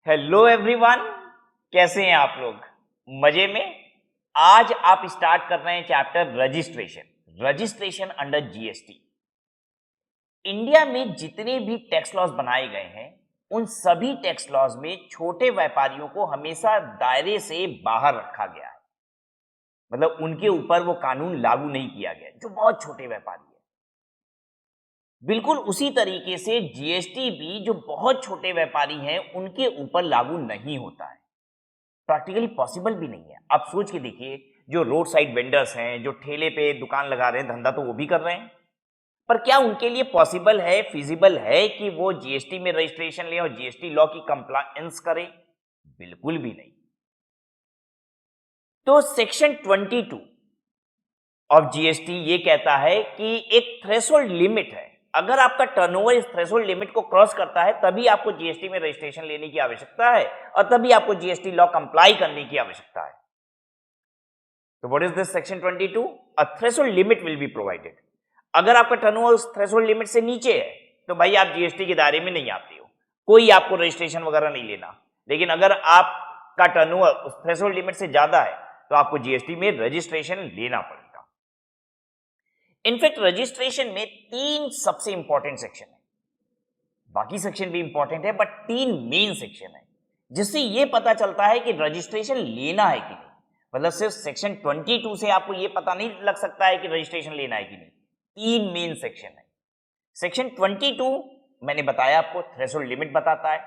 Hello everyone, कैसे हैं आप लोग? मजे में? आज आप स्टार्ट कर रहे हैं chapter registration under GST. India में जितने भी टैक्स लॉज बनाए गए हैं उन सभी टैक्स लॉज में छोटे व्यापारियों को हमेशा दायरे से बाहर रखा गया है। मतलब उनके ऊपर वो कानून लागू नहीं किया गया जो बहुत छोटे व्यापारी है। बिल्कुल उसी तरीके से जीएसटी भी जो बहुत छोटे व्यापारी हैं उनके ऊपर लागू नहीं होता है। प्रैक्टिकली पॉसिबल भी नहीं है। आप सोच के देखिए, जो रोड साइड वेंडर्स हैं, जो ठेले पे दुकान लगा रहे हैं, धंधा तो वो भी कर रहे हैं, पर क्या उनके लिए पॉसिबल है, फिजिबल है कि वो जीएसटी में रजिस्ट्रेशन लें और जीएसटी लॉ की कंप्लायंस करें? बिल्कुल भी नहीं। तो सेक्शन 22 ऑफ जीएसटी ये कहता है कि एक थ्रेशोल्ड लिमिट है। अगर आपका टर्नओवर इस थ्रेशोल्ड लिमिट को क्रॉस करता है तभी आपको जीएसटी में रजिस्ट्रेशन लेने की आवश्यकता है और तभी आपको जीएसटी लॉ कंप्लाई करने की आवश्यकता है। तो what is this section 22? A threshold limit will be provided. अगर आपका टर्नओवर उस थ्रेशोल्ड लिमिट से नीचे है तो भाई आप जीएसटी के दायरे में नहीं आते हो, कोई आपको रजिस्ट्रेशन वगैरह नहीं लेना। लेकिन अगर आपका टर्नओवर उस थ्रेशोल्ड लिमिट से ज्यादा है तो आपको जीएसटी में रजिस्ट्रेशन लेना पड़ेगा। इनफैक्ट रजिस्ट्रेशन में 3 सबसे इंपॉर्टेंट सेक्शन है। बाकी सेक्शन भी इंपॉर्टेंट है बट 3 मेन सेक्शन है जिससे यह पता चलता है कि रजिस्ट्रेशन लेना है कि नहीं। मतलब सिर्फ सेक्शन 22 से आपको यह पता नहीं लग सकता है कि रजिस्ट्रेशन लेना है कि नहीं। 3 मेन सेक्शन है। सेक्शन 22 मैंने बताया आपको थ्रेशोल्ड लिमिट बताता है।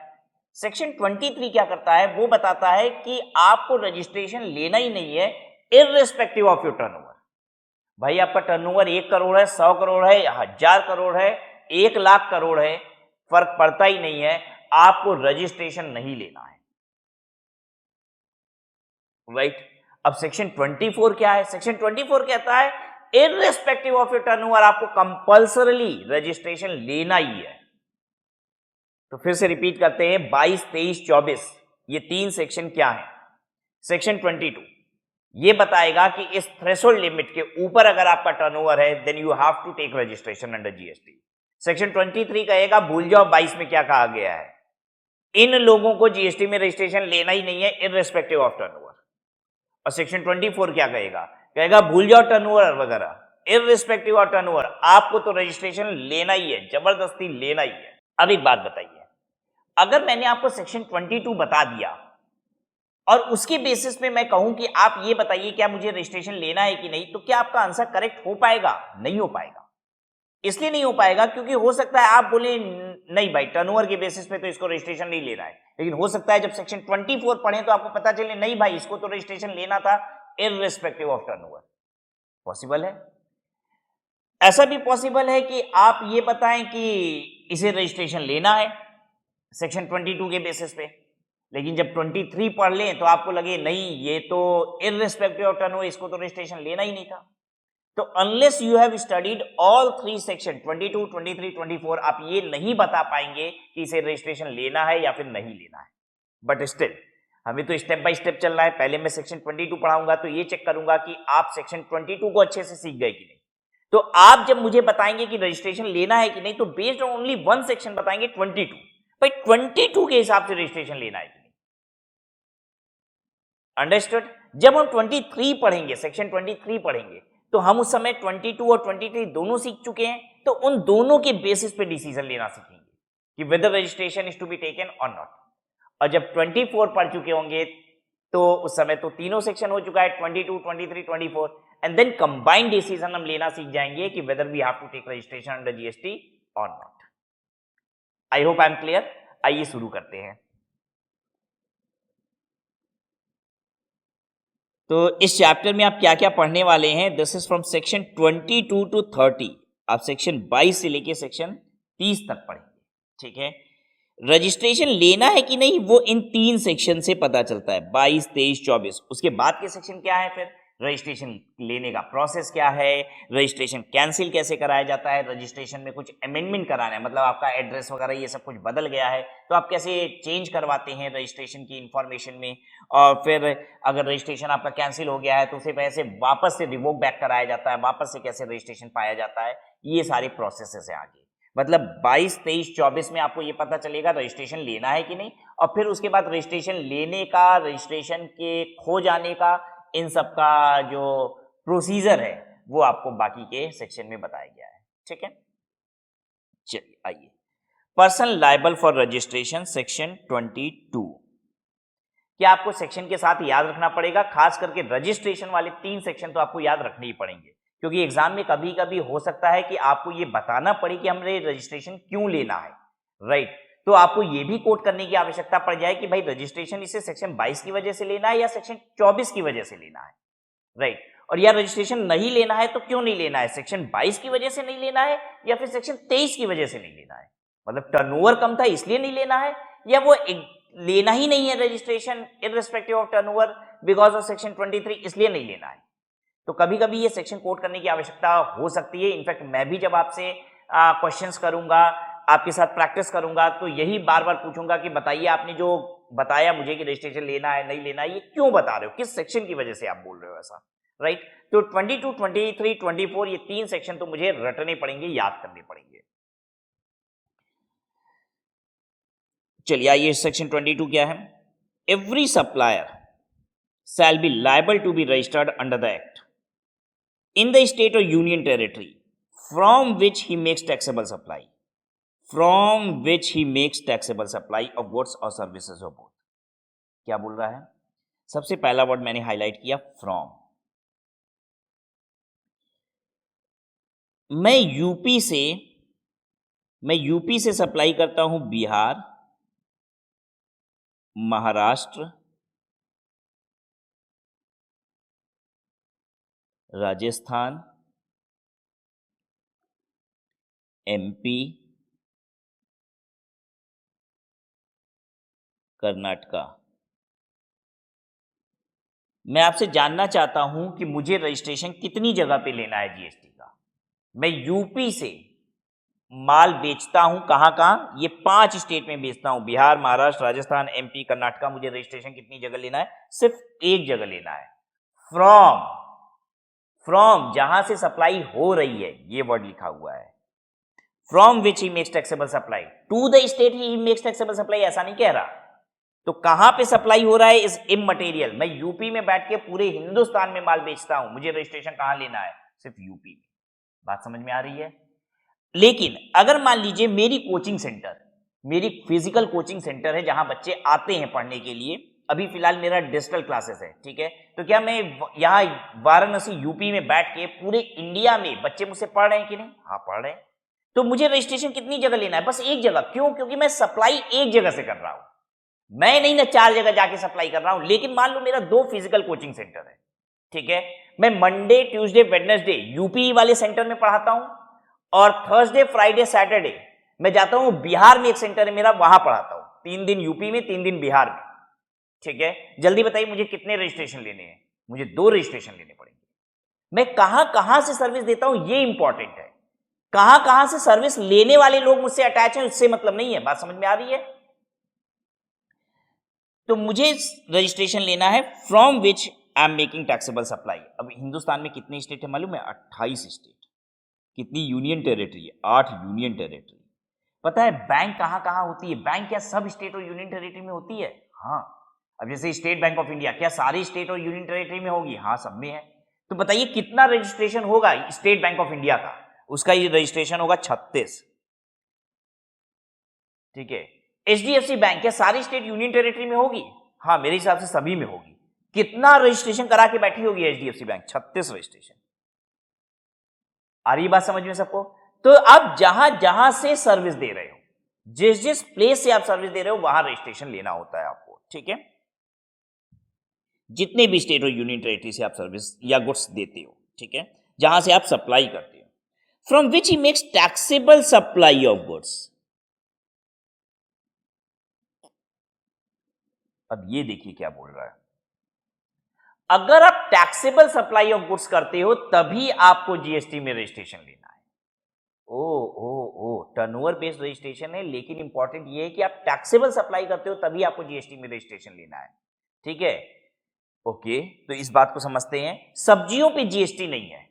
सेक्शन 23 क्या करता है? वो बताता है कि आपको रजिस्ट्रेशन लेना ही नहीं है इररिस्पेक्टिव ऑफ योर टर्नओवर। भाई आपका टर्नओवर 1 करोड़ है, 100 करोड़ है, 1000 करोड़ है, 1 लाख करोड़ है, फर्क पड़ता ही नहीं है, आपको रजिस्ट्रेशन नहीं लेना है। राइट? अब सेक्शन 24 क्या है? सेक्शन 24 कहता है इररिस्पेक्टिव ऑफ योर टर्नओवर आपको कंपल्सरली रजिस्ट्रेशन लेना ही है। तो फिर से रिपीट करते हैं, 22, 23, 24 ये 3 सेक्शन क्या है? सेक्शन 22 ये बताएगा कि इस थ्रेशोल्ड लिमिट के ऊपर अगर आपका टर्नओवर है then you have to take registration under GST. Section 23 कहेगा भूल जाओ 22 में क्या कहा गया है, इन लोगों को जीएसटी में रजिस्ट्रेशन लेना ही नहीं है इररिस्पेक्टिव ऑफ टर्नओवर। और सेक्शन 24 क्या कहेगा? कहेगा भूल जाओ टर्नओवर वगैरह, इररिस्पेक्टिव ऑफ टर्नओवर आपको तो रजिस्ट्रेशन लेना ही है, जबरदस्ती लेना ही है। अब एक बात बताइए, अगर मैंने आपको सेक्शन 22 बता दिया और उसके बेसिस पे मैं कहूं कि आप ये बताइए क्या मुझे रजिस्ट्रेशन लेना है कि नहीं, तो क्या आपका आंसर करेक्ट हो पाएगा? नहीं हो पाएगा। इसलिए नहीं हो पाएगा क्योंकि हो सकता है आप बोले नहीं भाई टर्नओवर के बेसिस पे तो इसको रजिस्ट्रेशन नहीं लेना है, लेकिन हो सकता है जब सेक्शन 24 पढ़े तो आपको पता चले नहीं भाई इसको तो रजिस्ट्रेशन लेना था इररिस्पेक्टिव ऑफ टर्नओवर। पॉसिबल है। ऐसा भी पॉसिबल है कि आप ये बताएं कि इसे रजिस्ट्रेशन लेना है सेक्शन 22 के बेसिस पे, लेकिन जब 23 पढ़ लें तो आपको लगे नहीं ये तो इररिस्पेक्टिव ऑफ टर्नओवर इसको तो रजिस्ट्रेशन लेना ही नहीं था। तो unless you have studied all 3 section 22, 23, 24 आप ये नहीं बता पाएंगे कि इसे रजिस्ट्रेशन लेना है या फिर नहीं लेना है। बट स्टिल हमें तो स्टेप बाय स्टेप चलना है। पहले मैं सेक्शन 22 पढ़ाऊंगा तो ये चेक करूंगा कि आप सेक्शन 22 को अच्छे से सीख गए कि नहीं। तो आप जब मुझे बताएंगे कि रजिस्ट्रेशन लेना है कि नहीं तो बेस्ड ऑन ओनली 1 सेक्शन बताएंगे 22, भाई 22 के हिसाब से रजिस्ट्रेशन लेना है कि नहीं। अंडरस्टूड? जब हम 23 पढ़ेंगे, सेक्शन 23 पढ़ेंगे तो हम उस समय 22 और 23 दोनों सीख चुके हैं, तो उन दोनों के बेसिस पे डिसीजन लेना सीखेंगे कि whether registration is to be taken और नॉट। और जब 24 पढ़ चुके होंगे तो उस समय तो तीनों सेक्शन हो चुका है 22, 23, 24 एंड देन कंबाइंड डिसीजन हम लेना सीख जाएंगे कि whether we have to take registration under GST और नॉट। I hope I am clear. आइए शुरू करते हैं। तो इस चैप्टर में आप क्या क्या पढ़ने वाले हैं? This is from section 22 to 30। आप सेक्शन 22 से लेके सेक्शन 30 तक पढ़ेंगे। ठीक है। रजिस्ट्रेशन लेना है कि नहीं वो इन 3 सेक्शन से पता चलता है, 22, 23, 24। उसके बाद के सेक्शन क्या है? फिर रजिस्ट्रेशन लेने का प्रोसेस क्या है, रजिस्ट्रेशन कैंसिल कैसे कराया जाता है, रजिस्ट्रेशन में कुछ अमेंडमेंट कराना है, मतलब आपका एड्रेस वगैरह ये सब कुछ बदल गया है तो आप कैसे चेंज करवाते हैं रजिस्ट्रेशन की इंफॉर्मेशन में, और फिर अगर रजिस्ट्रेशन आपका कैंसिल हो गया है तो उसे कैसे वापस से रिवोक बैक कराया जाता है, वापस से कैसे रजिस्ट्रेशन पाया जाता है, ये सारे प्रोसेस है आगे। मतलब 22, 23, 24 में आपको ये पता चलेगा रजिस्ट्रेशन लेना है कि नहीं, और फिर उसके बाद रजिस्ट्रेशन लेने का, रजिस्ट्रेशन के खो जाने का, इन सब का जो प्रोसीजर है वो आपको बाकी के सेक्शन में बताया गया है। ठीक है, चलिए आइए, person liable for registration section 22। क्या आपको सेक्शन के साथ याद रखना पड़ेगा, खास करके रजिस्ट्रेशन वाले 3 सेक्शन तो आपको याद रखने ही पड़ेंगे, क्योंकि एग्जाम में कभी कभी हो सकता है कि आपको ये बताना पड़े कि हमने रजिस्ट्रेशन क्यों लेना है, राइट। तो आपको ये भी कोट करने की आवश्यकता पड़ जाए कि भाई रजिस्ट्रेशन इसे सेक्शन 22 की वजह से लेना है या सेक्शन 24 की वजह से लेना है, राइट। और या रजिस्ट्रेशन नहीं लेना है तो क्यों नहीं लेना है, सेक्शन 22 की वजह से नहीं लेना है या फिर सेक्शन 23 की वजह से नहीं लेना है, मतलब टर्नओवर कम था इसलिए नहीं लेना है, या वो लेना ही नहीं है registration irrespective of turnover because of section 23 इसलिए नहीं लेना है। तो कभी कभी ये सेक्शन कोट करने की आवश्यकता हो सकती है। इनफैक्ट मैं भी जब आपसे क्वेश्चंस करूंगा, आपके साथ प्रैक्टिस करूंगा, तो यही बार बार पूछूंगा कि बताइए आपने जो बताया मुझे कि रजिस्ट्रेशन लेना है नहीं लेना है, ये क्यों बता रहे हो, किस सेक्शन की वजह से आप बोल रहे हो ऐसा, राइट। तो 22, 23, 24 ये 3 सेक्शन तो मुझे रटने पड़ेंगे, याद करने पड़ेंगे। चलिए आइए, सेक्शन 22 क्या है। Every supplier shall be liable to be registered under the act in the state or union territory from which he makes taxable supply of goods or services or both। क्या बोल रहा है, सबसे पहला वर्ड मैंने highlight किया from. मैं UP से सप्लाई करता हूं बिहार, महाराष्ट्र, राजस्थान, एमपी, कर्नाटका। मैं आपसे जानना चाहता हूं कि मुझे रजिस्ट्रेशन कितनी जगह पे लेना है जीएसटी का। मैं यूपी से माल बेचता हूं, कहां कहां, ये 5 स्टेट में बेचता हूं, बिहार, महाराष्ट्र, राजस्थान, एमपी, कर्नाटका। मुझे रजिस्ट्रेशन कितनी जगह लेना है, सिर्फ एक जगह लेना है। फ्रॉम जहां से सप्लाई हो रही है, ये वर्ड लिखा हुआ है। From which he makes taxable supply to the state he makes taxable supply, ऐसा नहीं कह रहा। तो कहां पे सप्लाई हो रहा है इज इममटेरियल। मैं यूपी में बैठ के पूरे हिंदुस्तान में माल बेचता हूं, मुझे रजिस्ट्रेशन कहां लेना है, सिर्फ यूपी में। बात समझ में आ रही है। लेकिन अगर मान लीजिए मेरी कोचिंग सेंटर, मेरी फिजिकल कोचिंग सेंटर है जहां बच्चे आते हैं पढ़ने के लिए, अभी फिलहाल मेरा डिजिटल क्लासेस है, ठीक है, तो क्या मैं यहां वाराणसी यूपी में बैठ के पूरे इंडिया में बच्चे मुझसे पढ़ रहे हैं कि नहीं, हाँ पढ़ रहे हैं। तो मुझे रजिस्ट्रेशन कितनी जगह लेना है, बस एक जगह। क्यों, क्योंकि मैं सप्लाई एक जगह से कर रहा हूं, मैं नहीं ना 4 जगह जाके सप्लाई कर रहा हूं। लेकिन मान लो मेरा 2 फिजिकल कोचिंग सेंटर है, ठीक है, मैं मंडे, ट्यूसडे, वेडनेसडे यूपी वाले सेंटर में पढ़ाता हूं और थर्सडे, फ्राइडे, सैटरडे मैं जाता हूं बिहार में, एक सेंटर है मेरा, वहां पढ़ाता हूं। 3 दिन यूपी में, 3 दिन बिहार में, ठीक है। जल्दी बताइए मुझे कितने रजिस्ट्रेशन लेने हैं, मुझे 2 रजिस्ट्रेशन लेने पड़ेंगे। मैं कहां कहां से सर्विस देता हूं ये इंपॉर्टेंट है, कहां कहां से सर्विस लेने वाले लोग मुझसे अटैच हैं उससे मतलब नहीं है। बात समझ में आ रही है। तो मुझे रजिस्ट्रेशन लेना है from which I am making taxable supply. अब हिंदुस्तान में कितने स्टेट है मालूम है, 28 स्टेट। कितनी यूनियन टेरिटरी है, 8 यूनियन टेरिटरी। पता है बैंक कहां कहां होती है, बैंक क्या सब स्टेट और यूनियन टेरिटरी में होती है, हाँ। अब जैसे स्टेट बैंक ऑफ इंडिया क्या सारी स्टेट और यूनियन टेरिटरी में होगी, हाँ सब में है। तो बताइए कितना रजिस्ट्रेशन होगा स्टेट बैंक ऑफ इंडिया का, उसका ये रजिस्ट्रेशन होगा 36, ठीक है। एचडीएफसी बैंक क्या सारी स्टेट यूनियन टेरिटरी में होगी, हाँ मेरे हिसाब से सभी में होगी। कितना रजिस्ट्रेशन करा के बैठी होगी एचडीएफसी बैंक, 36 रजिस्ट्रेशन। आ रही बात समझ में सबको। तो अब जहां जहां से सर्विस दे रहे हो, जिस जिस प्लेस से आप सर्विस दे रहे हो वहां रजिस्ट्रेशन लेना होता है आपको, ठीक है। जितने भी स्टेट और यूनियन टेरिटरी से आप सर्विस या गुड्स देते हो, ठीक है, जहां से आप सप्लाई करते हो, from which he makes taxable supply of goods. अब ये देखिए क्या बोल रहा है, अगर आप टैक्सेबल सप्लाई ऑफ गुड्स करते हो तभी आपको जीएसटी में रजिस्ट्रेशन लेना है। ओ टर्नओवर बेस्ड रजिस्ट्रेशन है, लेकिन इंपॉर्टेंट ये है कि आप टैक्सेबल सप्लाई करते हो तभी आपको जीएसटी में रजिस्ट्रेशन लेना है, ठीक है। ओके, तो इस बात को समझते हैं। सब्जियों पे जीएसटी नहीं है,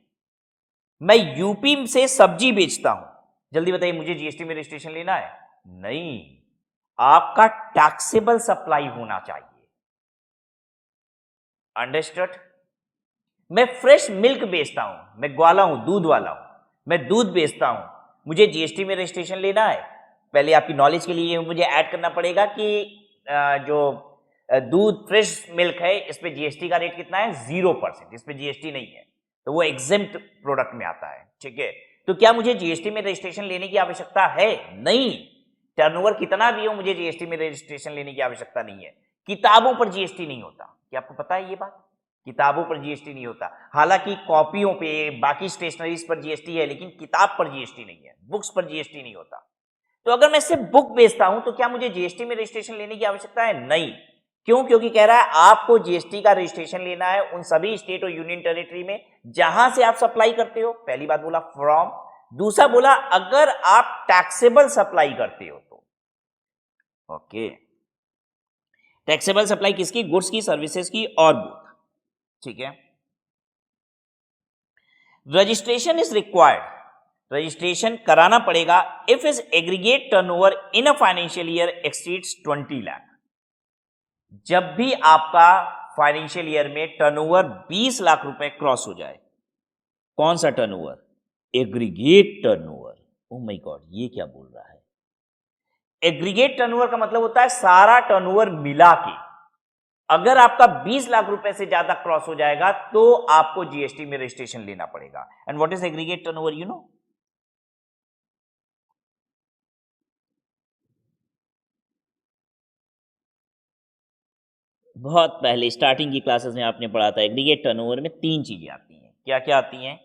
मैं यूपी से सब्जी बेचता हूं, जल्दी बताइए मुझे जीएसटी में रजिस्ट्रेशन लेना है, नहीं। आपका टैक्सेबल सप्लाई होना चाहिए। अंडरस्टूड? मैं फ्रेश मिल्क बेचता हूं, मैं ग्वाला हूं, दूध वाला हूं, मैं दूध बेचता हूं, मुझे जीएसटी में रजिस्ट्रेशन लेना है। पहले आपकी नॉलेज के लिए मुझे ऐड करना पड़ेगा कि जो दूध फ्रेश मिल्क है इस पे जीएसटी का रेट कितना है, 0%, इस पे जीएसटी नहीं है, तो वो एग्जेम्प्ट प्रोडक्ट में आता है। ठीक है, तो क्या मुझे जीएसटी में रजिस्ट्रेशन लेने की आवश्यकता है? नहीं। टर्नओवर कितना भी हो, मुझे जीएसटी में रजिस्ट्रेशन लेने की आवश्यकता नहीं है। किताबों पर जीएसटी नहीं होता, क्या आपको पता है ये बात? किताबों पर जीएसटी नहीं होता। हालांकि कॉपियों पे, बाकी स्टेशनरीज पर जीएसटी है, लेकिन किताब पर जीएसटी नहीं है, बुक्स पर जीएसटी नहीं होता। तो अगर मैं सिर्फ बुक बेचता हूं तो क्या मुझे जीएसटी में रजिस्ट्रेशन लेने की आवश्यकता है? नहीं। क्यों? क्योंकि कह रहा है आपको जीएसटी का रजिस्ट्रेशन लेना है उन सभी स्टेट और यूनियन टेरिटरी में जहां से आप सप्लाई करते हो। पहली बात बोला फ्रॉम, दूसरा बोला अगर आप टैक्सेबल सप्लाई करते हो तो। ओके, टैक्सेबल सप्लाई किसकी? गुड्स की, सर्विसेज की और बोथ। ठीक है, रजिस्ट्रेशन इज रिक्वायर्ड, रजिस्ट्रेशन कराना पड़ेगा if is aggregate turnover in a financial year exceeds 20 lakh. जब भी आपका फाइनेंशियल ईयर में टर्नओवर 20 लाख रुपए क्रॉस हो जाए। कौन सा turnover? Aggregate turnover. Oh my God, ये क्या बोल रहा है? एग्रीगेट टर्नओवर का मतलब होता है सारा टर्नओवर मिला के। अगर आपका 20 लाख रुपए से ज्यादा क्रॉस हो जाएगा तो आपको जीएसटी में रजिस्ट्रेशन लेना पड़ेगा। And what is aggregate turnover? You know, बहुत पहले स्टार्टिंग की क्लासेस में आपने पढ़ा था, एग्रीगेट टर्नओवर में 3 चीजें आती हैं। क्या क्या आती हैं?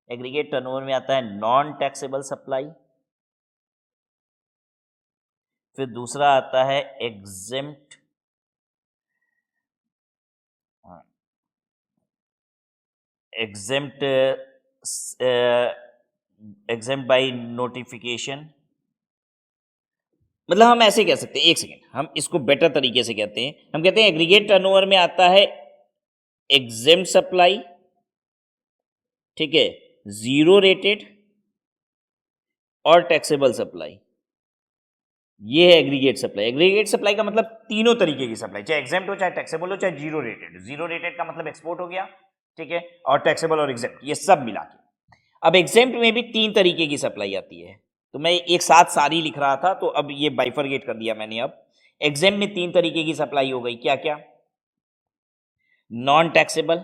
एग्रीगेट टर्नओवर में आता है नॉन टैक्सेबल सप्लाई, फिर दूसरा आता है exempt, exempt exempt by notification. मतलब हम ऐसे कह सकते हैं, एक सेकेंड, हम इसको बेटर तरीके से कहते हैं। हम कहते हैं एग्रीगेट टर्नओवर में आता है एग्जेम्प्ट सप्लाई, ठीक है, जीरो रेटेड और टैक्सेबल सप्लाई। ये है एग्रीगेट सप्लाई। एग्रीगेट सप्लाई का मतलब तीनों तरीके की सप्लाई, चाहे एग्जेम्प्ट हो, चाहे टैक्सेबल हो, चाहे जीरो रेटेड। जीरो रेटेड का मतलब एक्सपोर्ट हो गया, ठीक है, और टैक्सेबल और एग्जेम्प्ट ये सब मिला के। अब एग्जेम्प्ट में भी 3 तरीके की सप्लाई आती है, तो मैं एक साथ सारी लिख रहा था, तो अब ये बाइफरगेट कर दिया मैंने। अब एग्जेम्प्ट में 3 तरीके की सप्लाई हो गई, क्या क्या? नॉन टैक्सेबल,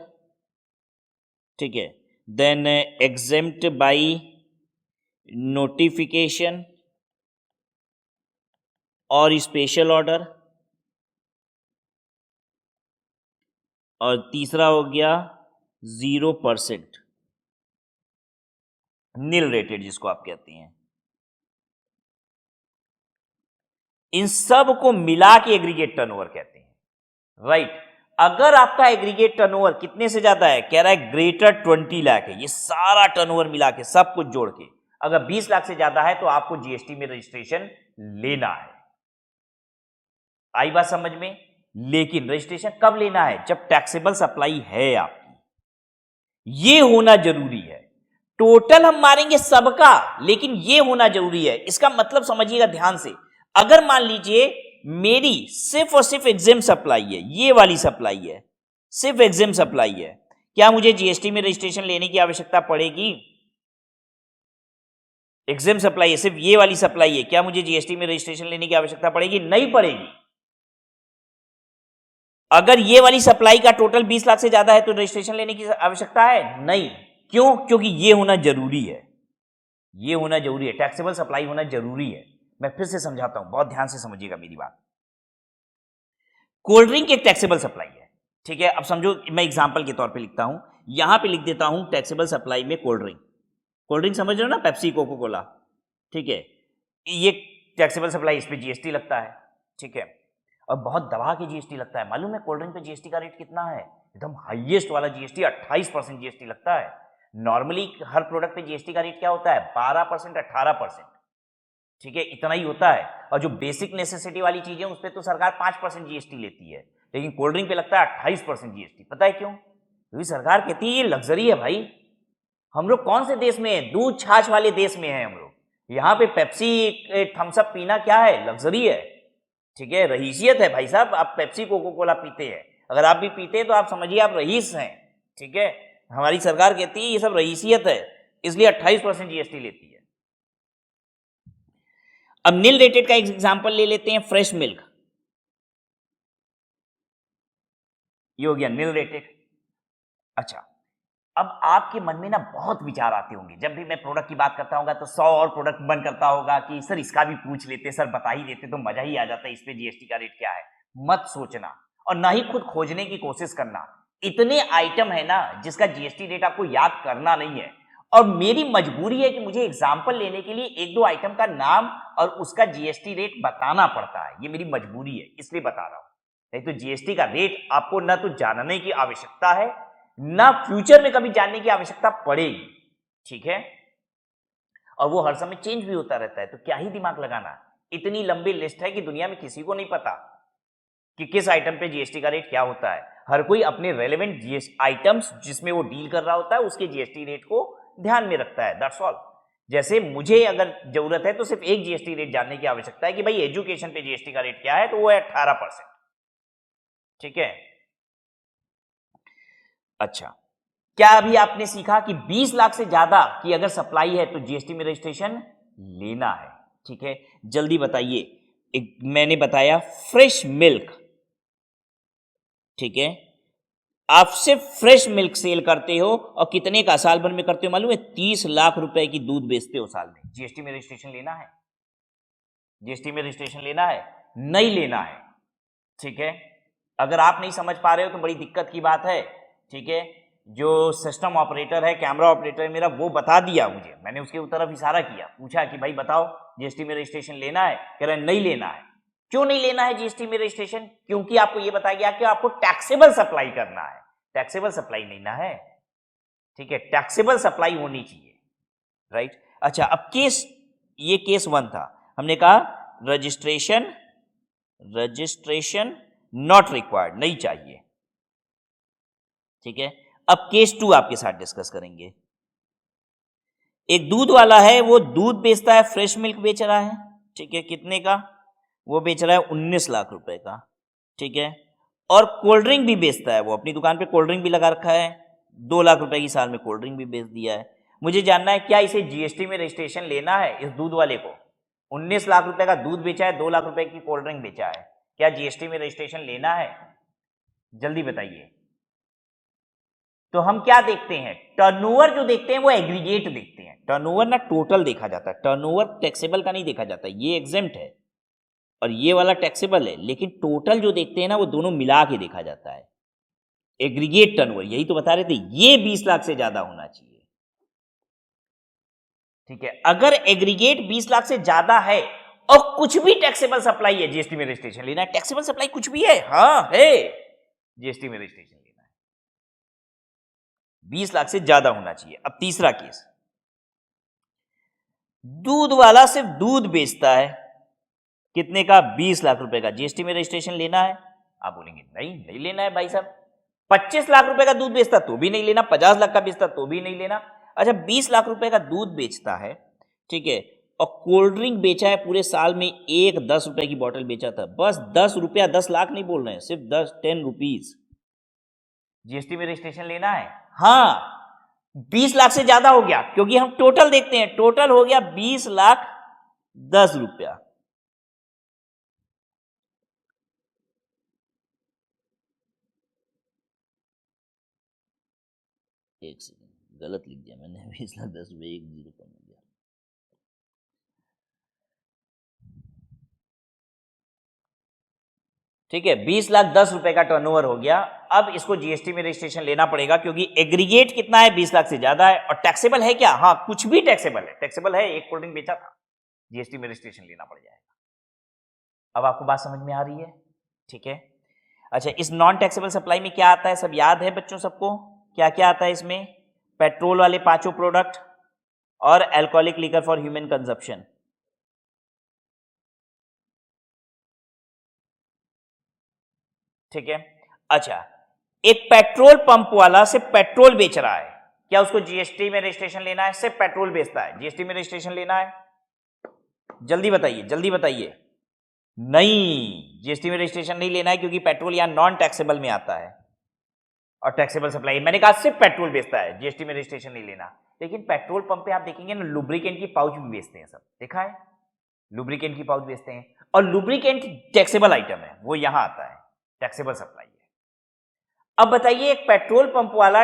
ठीक है, देन एग्जेम्प्ट बाय नोटिफिकेशन और स्पेशल ऑर्डर, और तीसरा हो गया 0% नील रेटेड जिसको आप कहते हैं। इन सब को मिला के एग्रीगेट टर्नओवर कहते हैं, राइट। अगर आपका एग्रीगेट टर्नओवर कितने से ज्यादा है, कह रहा है ग्रेटर 20 लाख है, ये सारा टर्नओवर मिला के सब कुछ जोड़ के, अगर 20 लाख से ज्यादा है तो आपको जीएसटी में रजिस्ट्रेशन लेना है। आई बात समझ में? लेकिन रजिस्ट्रेशन कब लेना है? जब टैक्सेबल सप्लाई है आपकी, ये होना जरूरी है। टोटल हम मारेंगे सबका, लेकिन ये होना जरूरी है। इसका मतलब समझिएगा ध्यान से, अगर मान लीजिए मेरी सिर्फ और सिर्फ एग्जेम सप्लाई है, ये वाली सप्लाई है, सिर्फ एग्जेम सप्लाई है, क्या मुझे जीएसटी में रजिस्ट्रेशन लेने की आवश्यकता पड़ेगी? एग्जेम सप्लाई है, सिर्फ ये वाली सप्लाई है, क्या मुझे जीएसटी में रजिस्ट्रेशन लेने की आवश्यकता पड़ेगी? नहीं पड़ेगी। अगर ये वाली सप्लाई का टोटल 20 लाख से ज्यादा है तो रजिस्ट्रेशन लेने की आवश्यकता है? नहीं। क्यों? क्योंकि ये होना जरूरी है, ये होना जरूरी है, टैक्सेबल सप्लाई होना जरूरी है। मैं फिर से समझाता हूं, बहुत ध्यान से समझिएगा मेरी बात। कोल्ड ड्रिंक एक टैक्सेबल सप्लाई है, ठीक है। अब समझो, मैं एग्जांपल के तौर पे लिखता हूं, यहां पे लिख देता हूं टैक्सेबल सप्लाई में कोल्ड ड्रिंक। कोल्ड ड्रिंक समझ रहे हो ना, पेप्सी, कोको कोला, ठीक है, ये टैक्सेबल सप्लाई, इस पे जीएसटी लगता है, ठीक है, और बहुत दबा के जीएसटी लगता है। मालूम है कोल्ड ड्रिंक पे जीएसटी का रेट कितना है? एकदम हाईएस्ट वाला जीएसटी 28% जीएसटी लगता है। नॉर्मली हर प्रोडक्ट पे जीएसटी का रेट क्या होता है? 12%, 18%, ठीक है, इतना ही होता है। और जो बेसिक नेसेसिटी वाली चीजें उस पर तो सरकार 5% जीएसटी लेती है, लेकिन कोल्ड ड्रिंक पे लगता है 28% जीएसटी। पता है क्यों? क्योंकि सरकार कहती है ये लग्जरी है भाई। हम लोग कौन से देश में है? दूध छाछ वाले देश में है हम लोग। यहाँ पे पेप्सी, थम्स अप पीना क्या है? लग्जरी है। ठीक है, रईसियत है भाई साहब। आप पेप्सी कोको कोला पीते हैं, अगर आप भी पीते हैं तो आप समझिए आप रईस हैं। ठीक है, हमारी सरकार कहती है ये सब रईसियत है, इसलिए 28% जीएसटी लेती है। अब नील रेटेड का एग्जांपल ले लेते हैं, फ्रेश मिल्क, ये हो गया नील रेटेड। अच्छा, अब आपके मन में ना बहुत विचार आते होंगे, जब भी मैं प्रोडक्ट की बात करता हूँ तो 100 और प्रोडक्ट मन करता होगा कि सर इसका भी पूछ लेते, सर बता ही देते तो मजा ही आ जाता है, इस पे जीएसटी का रेट क्या है। मत सोचना और ना ही खुद खोजने की कोशिश करना, इतने आइटम है ना जिसका जीएसटी रेट आपको याद करना नहीं है। और मेरी मजबूरी है कि मुझे एग्जाम्पल लेने के लिए एक दो आइटम का नाम और उसका जीएसटी रेट बताना पड़ता है, ये मेरी मजबूरी है, इसलिए बता रहा हूं। नहीं तो जीएसटी का रेट आपको ना तो जानने की आवश्यकता है, ना फ्यूचर में कभी जानने की आवश्यकता पड़ेगी। ठीक है, और वो हर समय चेंज भी होता रहता है, तो क्या ही दिमाग लगाना। इतनी लंबी लिस्ट है कि दुनिया में किसी को नहीं पता कि किस आइटम पे जीएसटी का रेट क्या होता है। हर कोई अपने रेलेवेंट जीएसटी आइटम्स जिसमें वो डील कर रहा होता है उसके जीएसटी रेट को ध्यान में रखता है, दैट्स ऑल। जैसे मुझे अगर जरूरत है तो सिर्फ एक जीएसटी रेट जानने की आवश्यकता है कि भाई एजुकेशन पे जीएसटी का रेट क्या है, तो वो है 18%। ठीक है, अच्छा, क्या अभी आपने सीखा कि 20 लाख से ज्यादा की अगर सप्लाई है तो जीएसटी में रजिस्ट्रेशन लेना है। ठीक है, जल्दी बताइए। एक मैंने बताया फ्रेश मिल्क, ठीक है, आप सिर्फ फ्रेश मिल्क सेल करते हो और कितने का साल भर में करते हो मालूम है? 30 लाख रुपए की दूध बेचते हो साल में। जीएसटी में रजिस्ट्रेशन लेना है, जीएसटी में रजिस्ट्रेशन लेना है, नहीं लेना है। ठीक है, अगर आप नहीं समझ पा रहे हो तो बड़ी दिक्कत की बात है। ठीक है, जो सिस्टम ऑपरेटर है, कैमरा ऑपरेटर है मेरा, वो बता दिया मुझे, मैंने उसके तरफ इशारा किया, पूछा कि भाई बताओ जीएसटी में रजिस्ट्रेशन लेना है, कह रहे नहीं लेना है। क्यों नहीं लेना है जीएसटी में रजिस्ट्रेशन? क्योंकि आपको यह बताया गया कि आपको टैक्सेबल सप्लाई करना है, टैक्सेबल सप्लाई लेना है। ठीक है, टैक्सेबल सप्लाई होनी चाहिए, राइट। अच्छा, अब केस, ये केस 1 था, हमने कहा रजिस्ट्रेशन नॉट रिक्वायर्ड, नहीं चाहिए। ठीक है, अब केस 2 आपके साथ डिस्कस करेंगे। एक दूध वाला है, वो दूध बेचता है, फ्रेश मिल्क बेच रहा है। ठीक है, कितने का? वो बेच रहा है 19 लाख रुपए का। ठीक है, और कोल्ड ड्रिंक भी बेचता है, वो अपनी दुकान पे कोल्ड ड्रिंक भी लगा रखा है, 2 लाख रुपए की साल में कोल्ड ड्रिंक भी बेच दिया है। मुझे जानना है क्या इसे जीएसटी में रजिस्ट्रेशन लेना है? इस दूध वाले को 19 लाख रुपए का दूध बेचा है, 2 लाख रुपए की कोल्ड ड्रिंक बेचा है, क्या जीएसटी में रजिस्ट्रेशन लेना है? जल्दी बताइए। तो हम क्या देखते हैं? टर्नओवर जो देखते हैं वो एग्रीगेट देखते हैं। टर्नओवर ना टोटल देखा जाता है, टर्नओवर टैक्सेबल का नहीं देखा जाता, ये एग्जेम्प्ट है और ये वाला टैक्सेबल है, लेकिन टोटल जो देखते हैं ना वो दोनों मिला के देखा जाता है, एग्रीगेट टर्नओवर। यही तो बता रहे थे, ये 20 लाख से ज्यादा होना चाहिए। ठीक है, अगर एग्रीगेट 20 लाख से ज्यादा है और कुछ भी टैक्सेबल सप्लाई है, जीएसटी में रजिस्ट्रेशन लेना है। टैक्सेबल सप्लाई कुछ भी है, हाँ है, जीएसटी में रजिस्ट्रेशन लेना है, 20 लाख से ज्यादा होना चाहिए। अब तीसरा केस, दूध वाला सिर्फ दूध बेचता है, कितने का? 20 लाख रुपए का, जीएसटी में रजिस्ट्रेशन लेना है? आप बोलेंगे नहीं लेना है भाई साहब। 25 लाख रुपए का दूध बेचता तो भी नहीं लेना, 50 लाख का बेचता तो भी नहीं लेना। अच्छा, 20 लाख रुपए का दूध बेचता है, ठीक है, और कोल्ड ड्रिंक बेचा है पूरे साल में एक 10 रुपए की बोतल बेचा था, बस 10 रुपया, 10 लाख नहीं बोल रहे हैं, सिर्फ 10 रुपीज, जीएसटी में रजिस्ट्रेशन लेना है? हाँ, 20 लाख से ज्यादा हो गया, क्योंकि हम टोटल देखते हैं, टोटल हो गया 20 लाख 10 रुपया। एक सेकंड, गलत लिख दिया मैंने, 20 लाख 10 रुपये, 1 जीरो कम हो गया। ठीक है, 20 लाख 10 रुपए का टर्नओवर हो गया। अब इसको जीएसटी में रजिस्ट्रेशन लेना पड़ेगा, क्योंकि एग्रीगेट कितना है? 20 लाख से ज्यादा है। और टैक्सेबल है क्या? हाँ, कुछ भी टैक्सेबल है, टैक्सेबल है, एक कोल्ड ड्रिंक बेचा था, जीएसटी में रजिस्ट्रेशन लेना पड़ जाएगा। अब आपको बात समझ में आ रही है? ठीक है, अच्छा, इस नॉन टैक्सेबल सप्लाई में क्या आता है? सब याद है बच्चों सबको? क्या क्या आता है इसमें? पेट्रोल वाले 5 प्रोडक्ट और alcoholic liquor for human consumption. ठीक है, अच्छा, एक पेट्रोल पंप वाला सिर्फ पेट्रोल बेच रहा है, क्या उसको जीएसटी में रजिस्ट्रेशन लेना है? सिर्फ पेट्रोल बेचता है, जीएसटी में रजिस्ट्रेशन लेना है? जल्दी बताइए, जल्दी बताइए, नहीं, जीएसटी में रजिस्ट्रेशन नहीं लेना है क्योंकि पेट्रोल यहां नॉन टैक्सेबल में आता है और टैक्सेबल सप्लाई, मैंने कहा सिर्फ पेट्रोल बेचता है, जीएसटी में रजिस्ट्रेशन नहीं लेना। लेकिन पेट्रोल पंप पे आप देखेंगे ना, लुब्रिकेंट की पाउच भी बेचते हैं, सब देखा है, लुब्रिकेंट की पाउच बेचते हैं, और लुब्रिकेंट टैक्सेबल आइटम है, वो यहां आता है, टैक्सेबल सप्लाई है। अब बताइए, एक पेट्रोल पंप वाला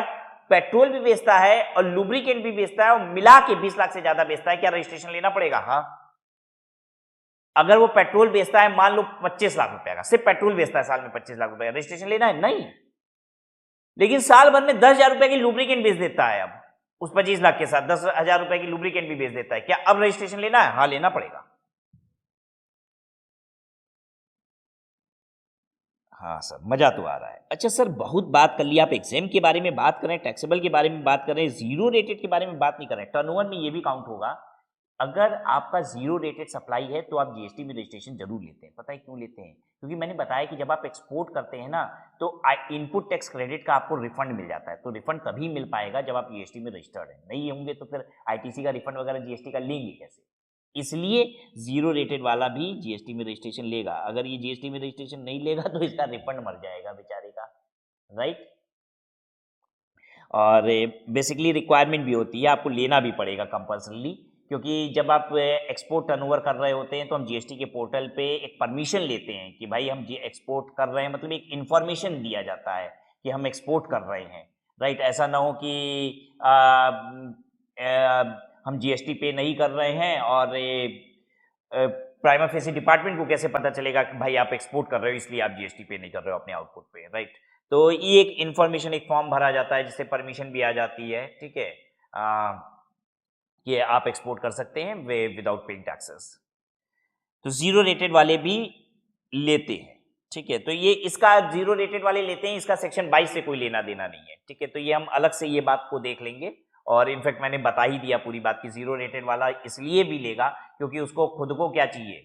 पेट्रोल भी बेचता है और लुब्रिकेंट भी बेचता है और मिला के 20 लाख से ज्यादा बेचता है, क्या रजिस्ट्रेशन लेना पड़ेगा? हाँ। अगर वो पेट्रोल बेचता है मान लो 25 लाख रुपए का, सिर्फ पेट्रोल बेचता है साल में 25 लाख रुपए का, रजिस्ट्रेशन लेना है? नहीं। लेकिन साल भर में 10,000 रुपए की लुब्रिकेंट बेच देता है, अब उस 25 लाख के साथ 10,000 रुपए की लुब्रिकेंट भी बेच देता है, क्या अब रजिस्ट्रेशन लेना है? हाँ, लेना पड़ेगा। हाँ सर, मजा तो आ रहा है। अच्छा सर, बहुत बात कर ली, आप एग्जाम के बारे में बात करें, टैक्सेबल के बारे में बात करें, जीरो रेटेड के बारे में बात नहीं कर रहे, टर्नओवर में ये भी काउंट होगा। अगर आपका जीरो रेटेड सप्लाई है तो आप जीएसटी में रजिस्ट्रेशन जरूर लेते हैं। पता है क्यों लेते हैं? क्योंकि मैंने बताया कि जब आप एक्सपोर्ट करते हैं ना, तो इनपुट टैक्स क्रेडिट का आपको रिफंड मिल जाता है। तो रिफंड तभी मिल पाएगा जब आप जीएसटी में रजिस्टर्ड है, नहीं होंगे तो फिर आईटीसी का रिफंड वगैरह जीएसटी का लेंगे कैसे? इसलिए जीरो रेटेड वाला भी जीएसटी में रजिस्ट्रेशन लेगा। अगर ये जीएसटी में रजिस्ट्रेशन नहीं लेगा तो इसका रिफंड मर जाएगा बेचारे का, राइट। और बेसिकली रिक्वायरमेंट भी होती है, आपको लेना भी पड़ेगा कंपल्सरीली, क्योंकि जब आप एक्सपोर्ट टर्नओवर कर रहे होते हैं तो हम जीएसटी के पोर्टल पे एक परमिशन लेते हैं कि भाई हम एक्सपोर्ट कर रहे हैं, मतलब एक इंफॉर्मेशन दिया जाता है कि हम एक्सपोर्ट कर रहे हैं, राइट। ऐसा ना हो कि हम जीएसटी पे नहीं कर रहे हैं और प्राइमा फेसी डिपार्टमेंट को कैसे पता चलेगा कि भाई आप एक्सपोर्ट कर रहे हो इसलिए आप जीएसटी पे नहीं कर रहे हो अपने आउटपुट पे, राइट। तो ये एक इंफॉर्मेशन, एक फॉर्म भरा जाता है जिससे परमिशन भी आ जाती है, ठीक है, कि आप एक्सपोर्ट कर सकते हैं विदाउट पेइंग टैक्सेस। तो जीरो रेटेड वाले भी लेते हैं, ठीक है। तो ये इसका जीरो रेटेड वाले लेते हैं, इसका सेक्शन 22 से कोई लेना देना नहीं है, ठीक है। तो ये हम अलग से ये बात को देख लेंगे, और इनफैक्ट मैंने बता ही दिया पूरी बात की जीरो रेटेड वाला इसलिए भी लेगा क्योंकि उसको खुद को क्या चाहिए,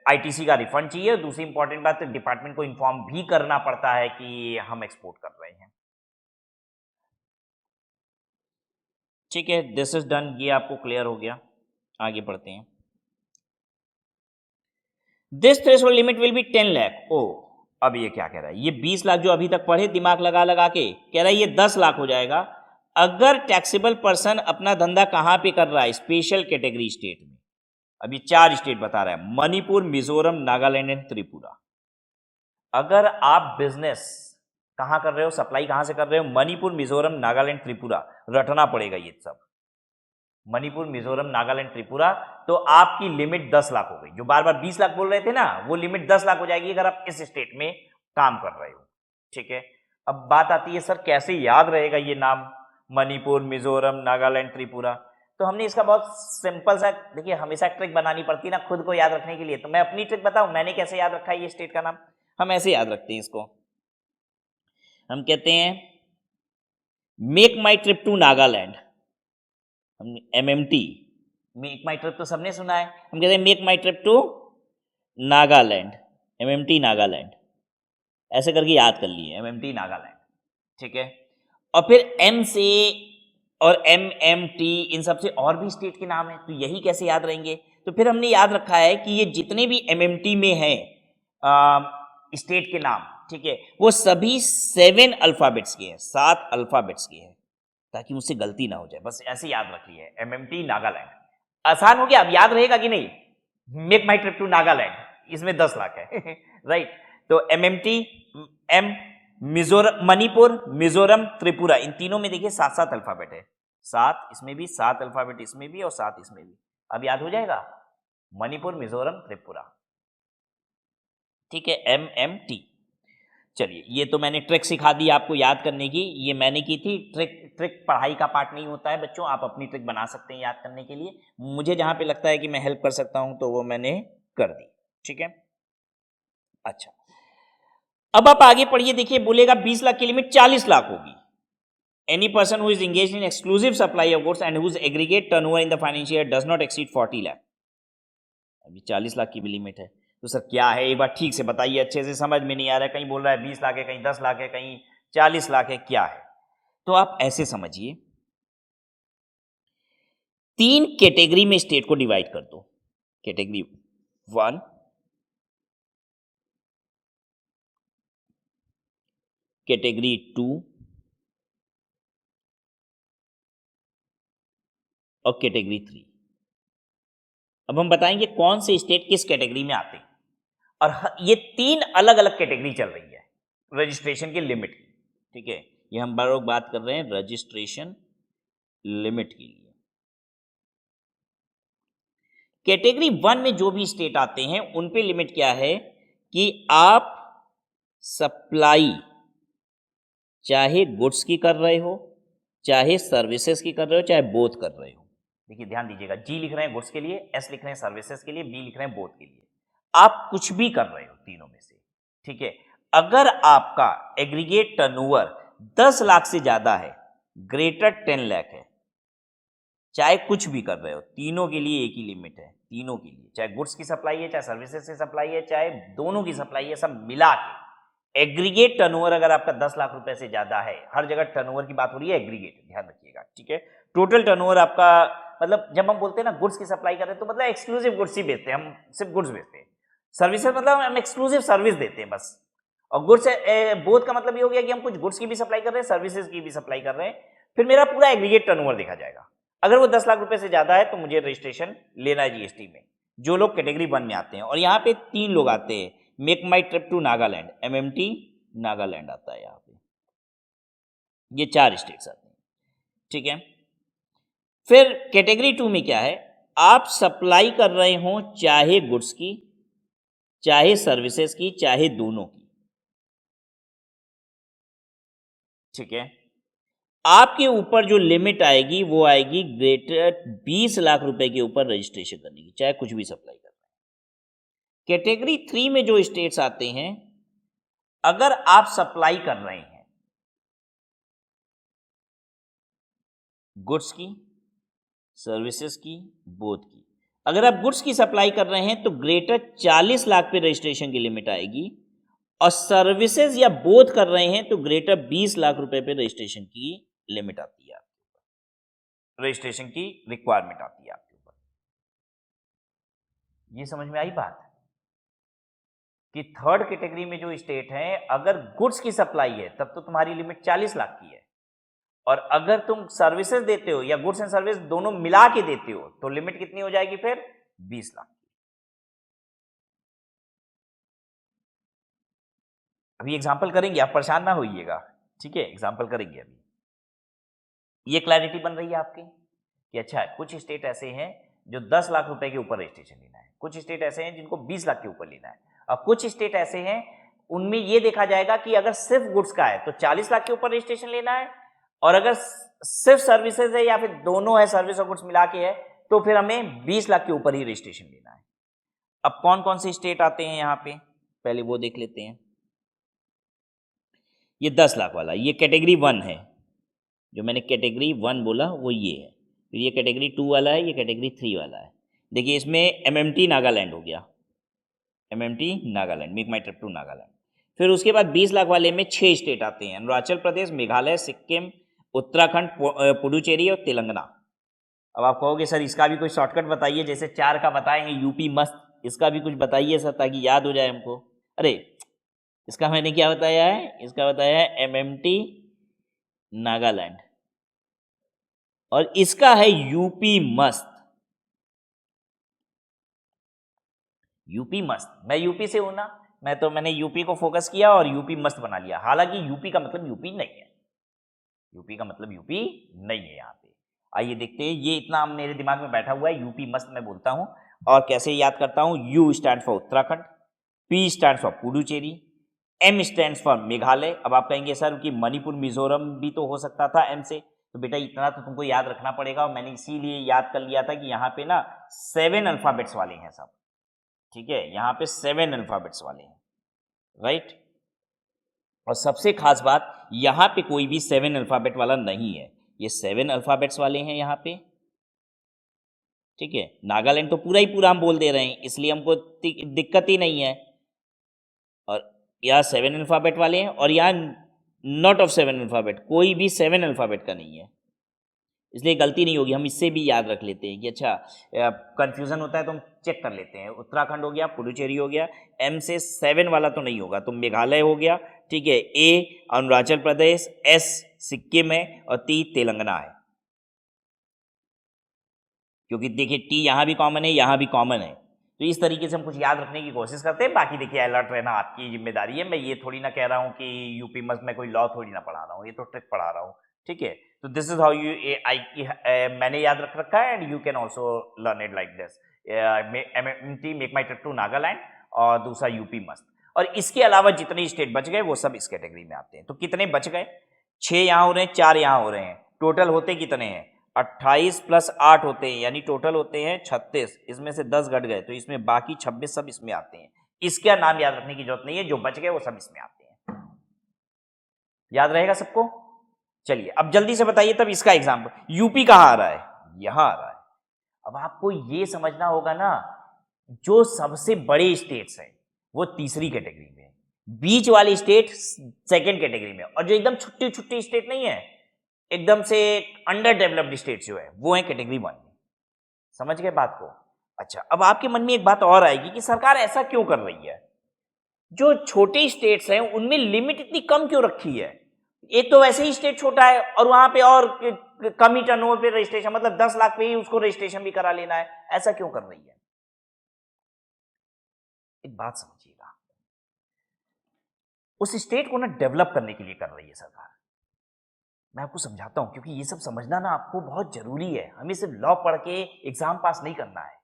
आईटीसी का रिफंड चाहिए। दूसरी इंपॉर्टेंट बात, डिपार्टमेंट को इन्फॉर्म भी करना पड़ता है कि हम एक्सपोर्ट कर रहे हैं, ठीक है। दिस इज डन, ये आपको क्लियर हो गया। आगे बढ़ते हैं। This threshold limit will be 10 lakh. ओ, अब ये क्या कह रहा है? ये 20 लाख जो अभी तक पढ़े दिमाग लगा लगा के, कह रहा है ये 10 लाख हो जाएगा अगर टैक्सेबल पर्सन अपना धंधा कहां पे कर रहा है? स्पेशल कैटेगरी स्टेट में। अभी 4 स्टेट बता रहा है, मणिपुर, मिजोरम, नागालैंड एंड त्रिपुरा। अगर आप बिजनेस कहां कर रहे हो, सप्लाई कहां से कर रहे हो? मणिपुर, मिजोरम, नागालैंड, त्रिपुरा, रटना पड़ेगा ये सब, मणिपुर, मिजोरम, नागालैंड, त्रिपुरा। तो आपकी लिमिट 10 लाख हो गई। जो बार बार 20 लाख बोल रहे थे ना, वो लिमिट 10 लाख हो जाएगी अगर आप इस स्टेट में काम कर रहे हो, ठीक है। अब बात आती है सर कैसे याद रहेगा ये नाम, मणिपुर, मिजोरम, नागालैंड, त्रिपुरा? तो हमने इसका बहुत सिंपल सा, देखिए हमेशा ट्रिक बनानी पड़ती है ना खुद को याद रखने के लिए, तो मैं अपनी ट्रिक बताऊं मैंने कैसे याद रखा है ये स्टेट का नाम। हम ऐसे याद रखते हैं इसको, हम कहते हैं make my trip to Nagaland, MMT, make my trip तो सबने सुना है, हम कहते हैं make my trip to Nagaland, MMT Nagaland, ऐसे करके याद कर लिए, MMT नागालैंड, ठीक है। और फिर M से और MMT इन सब से और भी स्टेट के नाम है, तो यही कैसे याद रहेंगे? तो फिर हमने याद रखा है कि ये जितने भी MMT में हैं स्टेट के नाम, ठीक है, वो सभी 7 अल्फाबेट्स के हैं, 7 अल्फाबेट्स के हैं, ताकि मुझसे गलती ना हो जाए, बस ऐसे याद रख लिया है, MMT नागालैंड। आसान हो गया, अब याद रहेगा कि नहीं? Make my trip to Nagaland, इसमें 10 लाख है राइट। तो MMT, M, मिजोरम, मणिपुर, मिजोरम, त्रिपुरा, इन तीनों में देखिए 7-7 अल्फाबेट है, 7 इसमें भी, 7 अल्फाबेट इसमें भी और 7 इसमें भी। अब याद हो जाएगा, मणिपुर, मिजोरम, त्रिपुरा, ठीक है, MMT। चलिए, ये तो मैंने ट्रिक सिखा दी आपको याद करने की, ये मैंने की थी ट्रिक पढ़ाई का पार्ट नहीं होता है बच्चों, आप अपनी ट्रिक बना सकते हैं याद करने के लिए। मुझे जहां पे लगता है कि मैं हेल्प कर सकता हूं तो वो मैंने कर दी, ठीक है। अच्छा, अब आप आगे पढ़िए, देखिए बोलेगा 20 लाख की लिमिट 40 लाख होगी। Any person who is engaged in exclusive supply of goods and whose aggregate turnover in the financial year does not exceed 40 lakh. अभी 40 लाख की भी लिमिट है, तो सर क्या है एक बार ठीक से बताइए, अच्छे से समझ में नहीं आ रहा है, कहीं बोल रहा है 20 लाख है, कहीं 10 लाख है, कहीं 40 लाख है, क्या है? तो आप ऐसे समझिए, 3 कैटेगरी में स्टेट को डिवाइड कर दो। कैटेगरी 1, कैटेगरी 2 और कैटेगरी 3। अब हम बताएंगे कौन से स्टेट किस कैटेगरी में आते हैं, और ये 3 अलग अलग कैटेगरी चल रही है रजिस्ट्रेशन की लिमिट की। ठीक है, ये हम बार बात कर रहे हैं रजिस्ट्रेशन लिमिट के लिए। कैटेगरी 1 में जो भी स्टेट आते हैं उन पे लिमिट क्या है कि आप सप्लाई चाहे गुड्स की कर रहे हो, चाहे सर्विसेज की कर रहे हो, चाहे बोथ कर रहे हो। देखिए ध्यान दीजिएगा, जी लिख रहे हैं गुड्स के लिए, एस लिख रहे हैं सर्विसेज के लिए, बी लिख रहे हैं बोथ के लिए। आप कुछ भी कर रहे हो तीनों में से, ठीक है। अगर आपका एग्रीगेट टर्नओवर 10 लाख से ज्यादा है, ग्रेटर 10 लाख है, चाहे कुछ भी कर रहे हो, तीनों के लिए एक ही लिमिट है। तीनों के लिए, चाहे गुड्स की सप्लाई है, चाहे सर्विसेज की सप्लाई है, चाहे दोनों की सप्लाई है, सब मिला के एग्रीगेट टर्नओवर अगर आपका 10 लाख रुपए से ज्यादा है, हर जगह टर्नओवर की बात हो रही है, एग्रीगेट ध्यान रखिएगा, ठीक है। टोटल टर्नओवर आपका, मतलब जब हम बोलते हैं ना गुड्स की सप्लाई कर रहे हैं तो मतलब एक्सक्लूसिव गुड्स ही बेचते हैं, हम सिर्फ गुड्स बेचते हैं। सर्विसेज मतलब हम एक्सक्लूसिव सर्विस देते हैं बस। और गुड्स बोथ का मतलब ये हो गया कि हम कुछ गुड्स की भी सप्लाई कर रहे हैं, सर्विसेज की भी सप्लाई कर रहे हैं, फिर मेरा पूरा एग्रीगेट टर्नओवर देखा जाएगा। अगर वो 10 लाख रुपए से ज्यादा है तो मुझे रजिस्ट्रेशन लेना है जीएसटी में, जो लोग कैटेगरी 1 में आते हैं। और यहाँ पे 3 लोग आते हैं, make my trip to Nagaland, MMT Nagaland आता है यहाँ पे, ये 4 स्टेट्स आते हैं, ठीक है। फिर कैटेगरी 2 में क्या है, आप सप्लाई कर रहे हो चाहे गुड्स की, चाहे सर्विसेज की, चाहे दोनों की, ठीक है। आपके ऊपर जो लिमिट आएगी वो आएगी ग्रेटर 20 लाख रुपए के ऊपर रजिस्ट्रेशन करने की, चाहे कुछ भी सप्लाई कर रहे हैं। कैटेगरी 3 में जो स्टेट्स आते हैं, अगर आप सप्लाई कर रहे हैं गुड्स की, सर्विसेज की, बोथ की, अगर आप गुड्स की सप्लाई कर रहे हैं तो ग्रेटर 40 लाख पे रजिस्ट्रेशन की लिमिट आएगी, और सर्विसेज या बोथ कर रहे हैं तो ग्रेटर 20 लाख रुपए पे रजिस्ट्रेशन की लिमिट आती है आपके ऊपर, रजिस्ट्रेशन की रिक्वायरमेंट आती है आपके ऊपर। ये समझ में आई बात कि थर्ड कैटेगरी में जो स्टेट है, अगर गुड्स की सप्लाई है तब तो तुम्हारी लिमिट 40 लाख की है, और अगर तुम सर्विसेज देते हो या गुड्स एंड सर्विस दोनों मिला के देते हो तो लिमिट कितनी हो जाएगी फिर 20 लाख। अभी एग्जांपल करेंगे, आप परेशान ना होइएगा, ठीक है, एग्जांपल करेंगे। अभी ये क्लैरिटी बन रही है आपकी कि अच्छा कुछ स्टेट ऐसे हैं जो 10 लाख रुपए के ऊपर रजिस्ट्रेशन लेना है, कुछ स्टेट ऐसे हैं जिनको 20 लाख के ऊपर लेना है, और कुछ स्टेट ऐसे हैं उनमें ये देखा जाएगा कि अगर सिर्फ गुड्स का है तो 40 लाख के ऊपर रजिस्ट्रेशन लेना है, और अगर सिर्फ सर्विसेज है या फिर दोनों है, सर्विस और गुड्स मिला के है, तो फिर हमें 20 लाख के ऊपर ही रजिस्ट्रेशन लेना है। अब कौन कौन से स्टेट आते हैं यहाँ पे, पहले वो देख लेते हैं। ये 10 लाख वाला, ये कैटेगरी 1 है, जो मैंने कैटेगरी 1 बोला वो ये है। फिर ये कैटेगरी 2 वाला है, ये कैटेगरी 3 वाला है। देखिए इसमें MMT नागालैंड हो गया, MMT Nagaland, make my trip to Nagaland. फिर उसके बाद 20 लाख वाले में 6 स्टेट आते हैं, अरुणाचल प्रदेश, मेघालय, सिक्किम, उत्तराखंड, पुडुचेरी और तेलंगाना। अब आप कहोगे सर इसका भी कोई शॉर्टकट बताइए, जैसे 4 का बताए हैं यूपी मस्त, इसका भी कुछ बताइए सर ताकि याद हो जाए हमको। अरे इसका मैंने क्या बताया है, इसका बताया है MMT नागालैंड, और इसका है यूपी मस्त। यूपी मस्त, मैं यूपी से हूं ना, मैंने यूपी को फोकस किया और यूपी मस्त बना लिया, हालांकि यूपी का मतलब यूपी नहीं है, यूपी का मतलब यूपी नहीं है यहाँ पे। आइए देखते हैं, ये इतना मेरे दिमाग में बैठा हुआ है, यूपी मस्त मैं बोलता हूं, और कैसे याद करता हूं। U stand for Uttarakhand, P stand for Puducherry, M stand for Meghalaya. अब आप कहेंगे सर कि मणिपुर मिजोरम भी तो हो सकता था M से, तो बेटा इतना तो तुमको याद रखना पड़ेगा, और मैंने इसीलिए याद कर लिया था कि यहाँ पे ना 7 अल्फाबेट्स वाले हैं सब, ठीक है, यहाँ पे 7 अल्फाबेट्स वाले हैं, राइट। और सबसे खास बात, यहाँ पे कोई भी 7 अल्फाबेट वाला नहीं है, ये 7 अल्फाबेट्स वाले हैं यहाँ पे, ठीक है। नागालैंड तो पूरा ही पूरा हम बोल दे रहे हैं, इसलिए हमको दिक्कत ही नहीं है। और यहाँ 7 अल्फाबेट वाले हैं, और यहाँ नॉट ऑफ 7 अल्फाबेट, कोई भी 7 अल्फाबेट का नहीं है। इसलिए गलती नहीं होगी, हम इससे भी याद रख लेते हैं कि अच्छा कंफ्यूजन होता है तो हम चेक कर लेते हैं। उत्तराखंड हो गया, पुडुचेरी हो गया, M से 7 वाला तो नहीं होगा, तो मेघालय हो गया, ठीक है, A अरुणाचल प्रदेश, S सिक्किम है और T तेलंगाना है। क्योंकि देखिए T यहाँ भी कॉमन है, यहाँ भी कॉमन है, तो इस तरीके से हम कुछ याद रखने की कोशिश करते हैं। बाकी देखिए अलर्ट रहना आपकी जिम्मेदारी है, मैं ये थोड़ी ना कह रहा हूँ कि यूपी मस्ट में कोई लॉ थोड़ी ना पढ़ा रहा हूँ, ये तो ट्रिक पढ़ा रहा हूँ, ठीक है। तो दिस इज हाउ यू मैंने याद रख रखा है and you can also learn it like this. MMT make my trip to Nagaland और दूसरा यूपी मस्त। और इसके अलावा जितने स्टेट बच गए वो सब इस कैटेगरी में आते हैं। तो कितने बच गए? 6 यहाँ हो रहे हैं, 4 यहाँ हो रहे हैं, टोटल होते कितने हैं? 28 + 8 होते हैं, यानी टोटल होते हैं 36। इसमें से 10 घट गए तो इसमें बाकी 26 सब इसमें आते हैं। इसका नाम याद रखने की जरूरत नहीं है, जो बच गए वो सब इसमें आते हैं। याद रहेगा सबको? चलिए अब जल्दी से बताइए तब इसका एग्जाम्पल। यूपी कहाँ आ रहा है? यहां आ रहा है। अब आपको ये समझना होगा ना, जो सबसे बड़े स्टेट्स हैं वो तीसरी कैटेगरी में, बीच वाली स्टेट सेकेंड कैटेगरी में, और जो एकदम छुट्टी छुट्टी स्टेट नहीं है, एकदम से अंडर डेवलप्ड स्टेट जो है, वो है कैटेगरी 1 में। समझ गए बात को? अच्छा, अब आपके मन में एक बात और आएगी कि सरकार ऐसा क्यों कर रही है? जो छोटे स्टेट्स हैं उनमें लिमिट इतनी कम क्यों रखी है? एक तो वैसे ही स्टेट छोटा है और वहां पे और कम ही टर्नओवर पे रजिस्ट्रेशन, मतलब 10 लाख पे ही उसको रजिस्ट्रेशन भी करा लेना है, ऐसा क्यों कर रही है? एक बात समझिएगा, उस स्टेट को ना डेवलप करने के लिए कर रही है सरकार। मैं आपको समझाता हूं, क्योंकि ये सब समझना ना आपको बहुत जरूरी है। हमें सिर्फ लॉ पढ़ के एग्जाम पास नहीं करना है,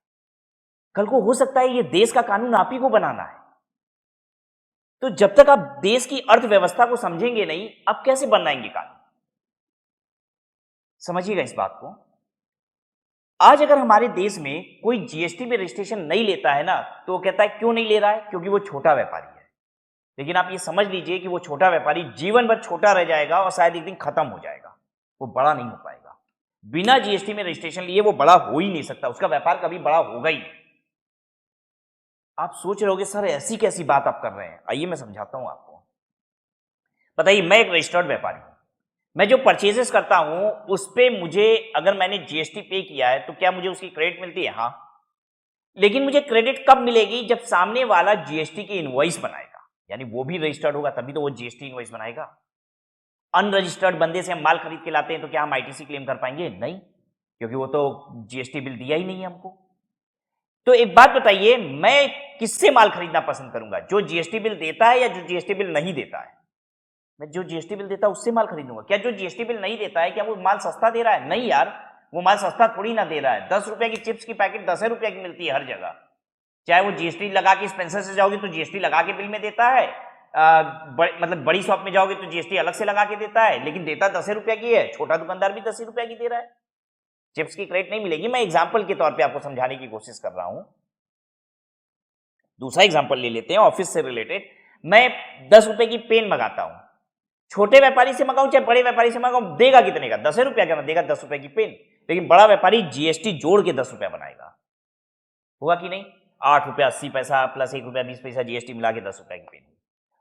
कल को हो सकता है ये देश का कानून आप ही को बनाना है। तो जब तक आप देश की अर्थव्यवस्था को समझेंगे नहीं, आप कैसे बनाएंगे कानून? समझिएगा इस बात को। आज अगर हमारे देश में कोई जीएसटी में रजिस्ट्रेशन नहीं लेता है ना, तो वो कहता है क्यों नहीं ले रहा है? क्योंकि वो छोटा व्यापारी है। लेकिन आप ये समझ लीजिए कि वो छोटा व्यापारी जीवन भर छोटा रह जाएगा और शायद एक दिन खत्म हो जाएगा, वो बड़ा नहीं हो पाएगा। बिना जीएसटी में रजिस्ट्रेशन लिए वो बड़ा हो ही नहीं सकता, उसका व्यापार कभी बड़ा होगा ही नहीं। आप सोच रहे होगे सर ऐसी कैसी बात आप कर रहे हैं, आइए मैं समझाता हूं आपको। बताइए, मैं एक रजिस्टर्ड व्यापारी हूं, मैं जो परचेजेस करता हूं उस पे मुझे, अगर मैंने जीएसटी पे किया है तो क्या मुझे उसकी क्रेडिट मिलती है? हाँ। लेकिन मुझे क्रेडिट कब मिलेगी? जब सामने वाला जीएसटी की इनवॉइस बनाएगा, यानी वो भी रजिस्टर्ड होगा तभी तो वो जीएसटी इनवॉइस बनाएगा। अनरजिस्टर्ड बंदे से हम माल खरीद के लाते हैं तो क्या हम आईटीसी क्लेम कर पाएंगे? नहीं, क्योंकि वो तो जीएसटी बिल दिया ही नहीं है हमको। तो एक बात बताइए, मैं किससे माल खरीदना पसंद करूंगा? जो जीएसटी बिल देता है या जो जीएसटी बिल नहीं देता है? मैं जो जीएसटी बिल देता है उससे माल खरीदूंगा। क्या जो जीएसटी बिल नहीं देता है क्या वो माल सस्ता दे रहा है? नहीं यार, वो माल सस्ता थोड़ी ना दे रहा है। 10 रुपए की चिप्स की पैकेट 10 रुपए की मिलती है हर जगह। चाहे वो जीएसटी लगा के स्पेंसर से जाओगे तो जीएसटी लगा के बिल में देता है, मतलब बड़ी शॉप में जाओगे तो जीएसटी अलग से लगा के देता है, लेकिन देता 10 रुपए की है। छोटा दुकानदार भी 10 रुपए की दे रहा है। चिप्स की क्रेडिट नहीं मिलेगी। मैं एग्जाम्पल के तौर पर आपको समझाने की कोशिश कर रहा हूं। दूसरा एग्जाम्पल ले लेते हैं ऑफिस से रिलेटेड। मैं 10 रुपए की पेन मंगाता हूं, छोटे व्यापारी से मंगाऊं चाहे बड़े व्यापारी से मंगाऊं, देगा कितने का? 10 रुपया का ना देगा, 10 रुपए की पेन। लेकिन बड़ा व्यापारी जीएसटी जोड़ के 10 रुपया बनाएगा, होगा कि नहीं? 8 रुपया 80 पैसा प्लस 1 रुपया 20 पैसा जीएसटी मिला के 10 रुपए की पेन।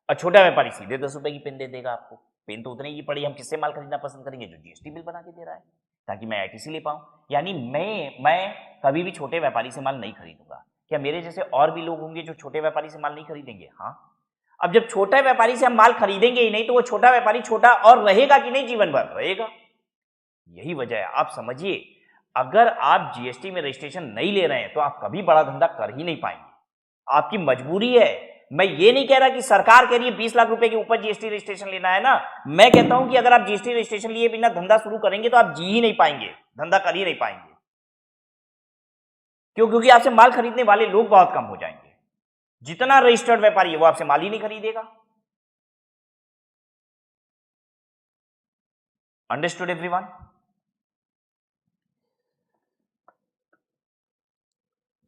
और छोटा व्यापारी सीधे 10 रुपए की पेन दे देगा आपको। पेन तो उतने की पड़ी, हम किससे माल खरीदना पसंद करेंगे? जो जीएसटी बिल बना के दे रहा है, ताकि मैं आईटीसी ले पाऊं। यानी मैं कभी भी छोटे व्यापारी से माल नहीं खरीदूंगा। क्या मेरे जैसे और भी लोग होंगे जो छोटे व्यापारी से माल नहीं खरीदेंगे? हाँ। अब जब छोटा व्यापारी से हम माल खरीदेंगे ही नहीं तो वो छोटा व्यापारी छोटा और रहेगा कि नहीं? जीवन भर रहेगा। यही वजह है, आप समझिए, अगर आप जीएसटी में रजिस्ट्रेशन नहीं ले रहे हैं तो आप कभी बड़ा धंधा कर ही नहीं पाएंगे। आपकी मजबूरी है। मैं ये नहीं कह रहा कि सरकार कह रही है 20 लाख रुपए के ऊपर जीएसटी रजिस्ट्रेशन लेना है ना। मैं कहता हूं कि अगर आप जीएसटी रजिस्ट्रेशन लिए बिना धंधा शुरू करेंगे तो आप जी ही नहीं पाएंगे, धंधा कर ही नहीं पाएंगे। क्यों? क्योंकि आपसे माल खरीदने वाले लोग बहुत कम हो जाएंगे। जितना रजिस्टर्ड व्यापारी है वो आपसे माल ही नहीं खरीदेगा। Understood everyone?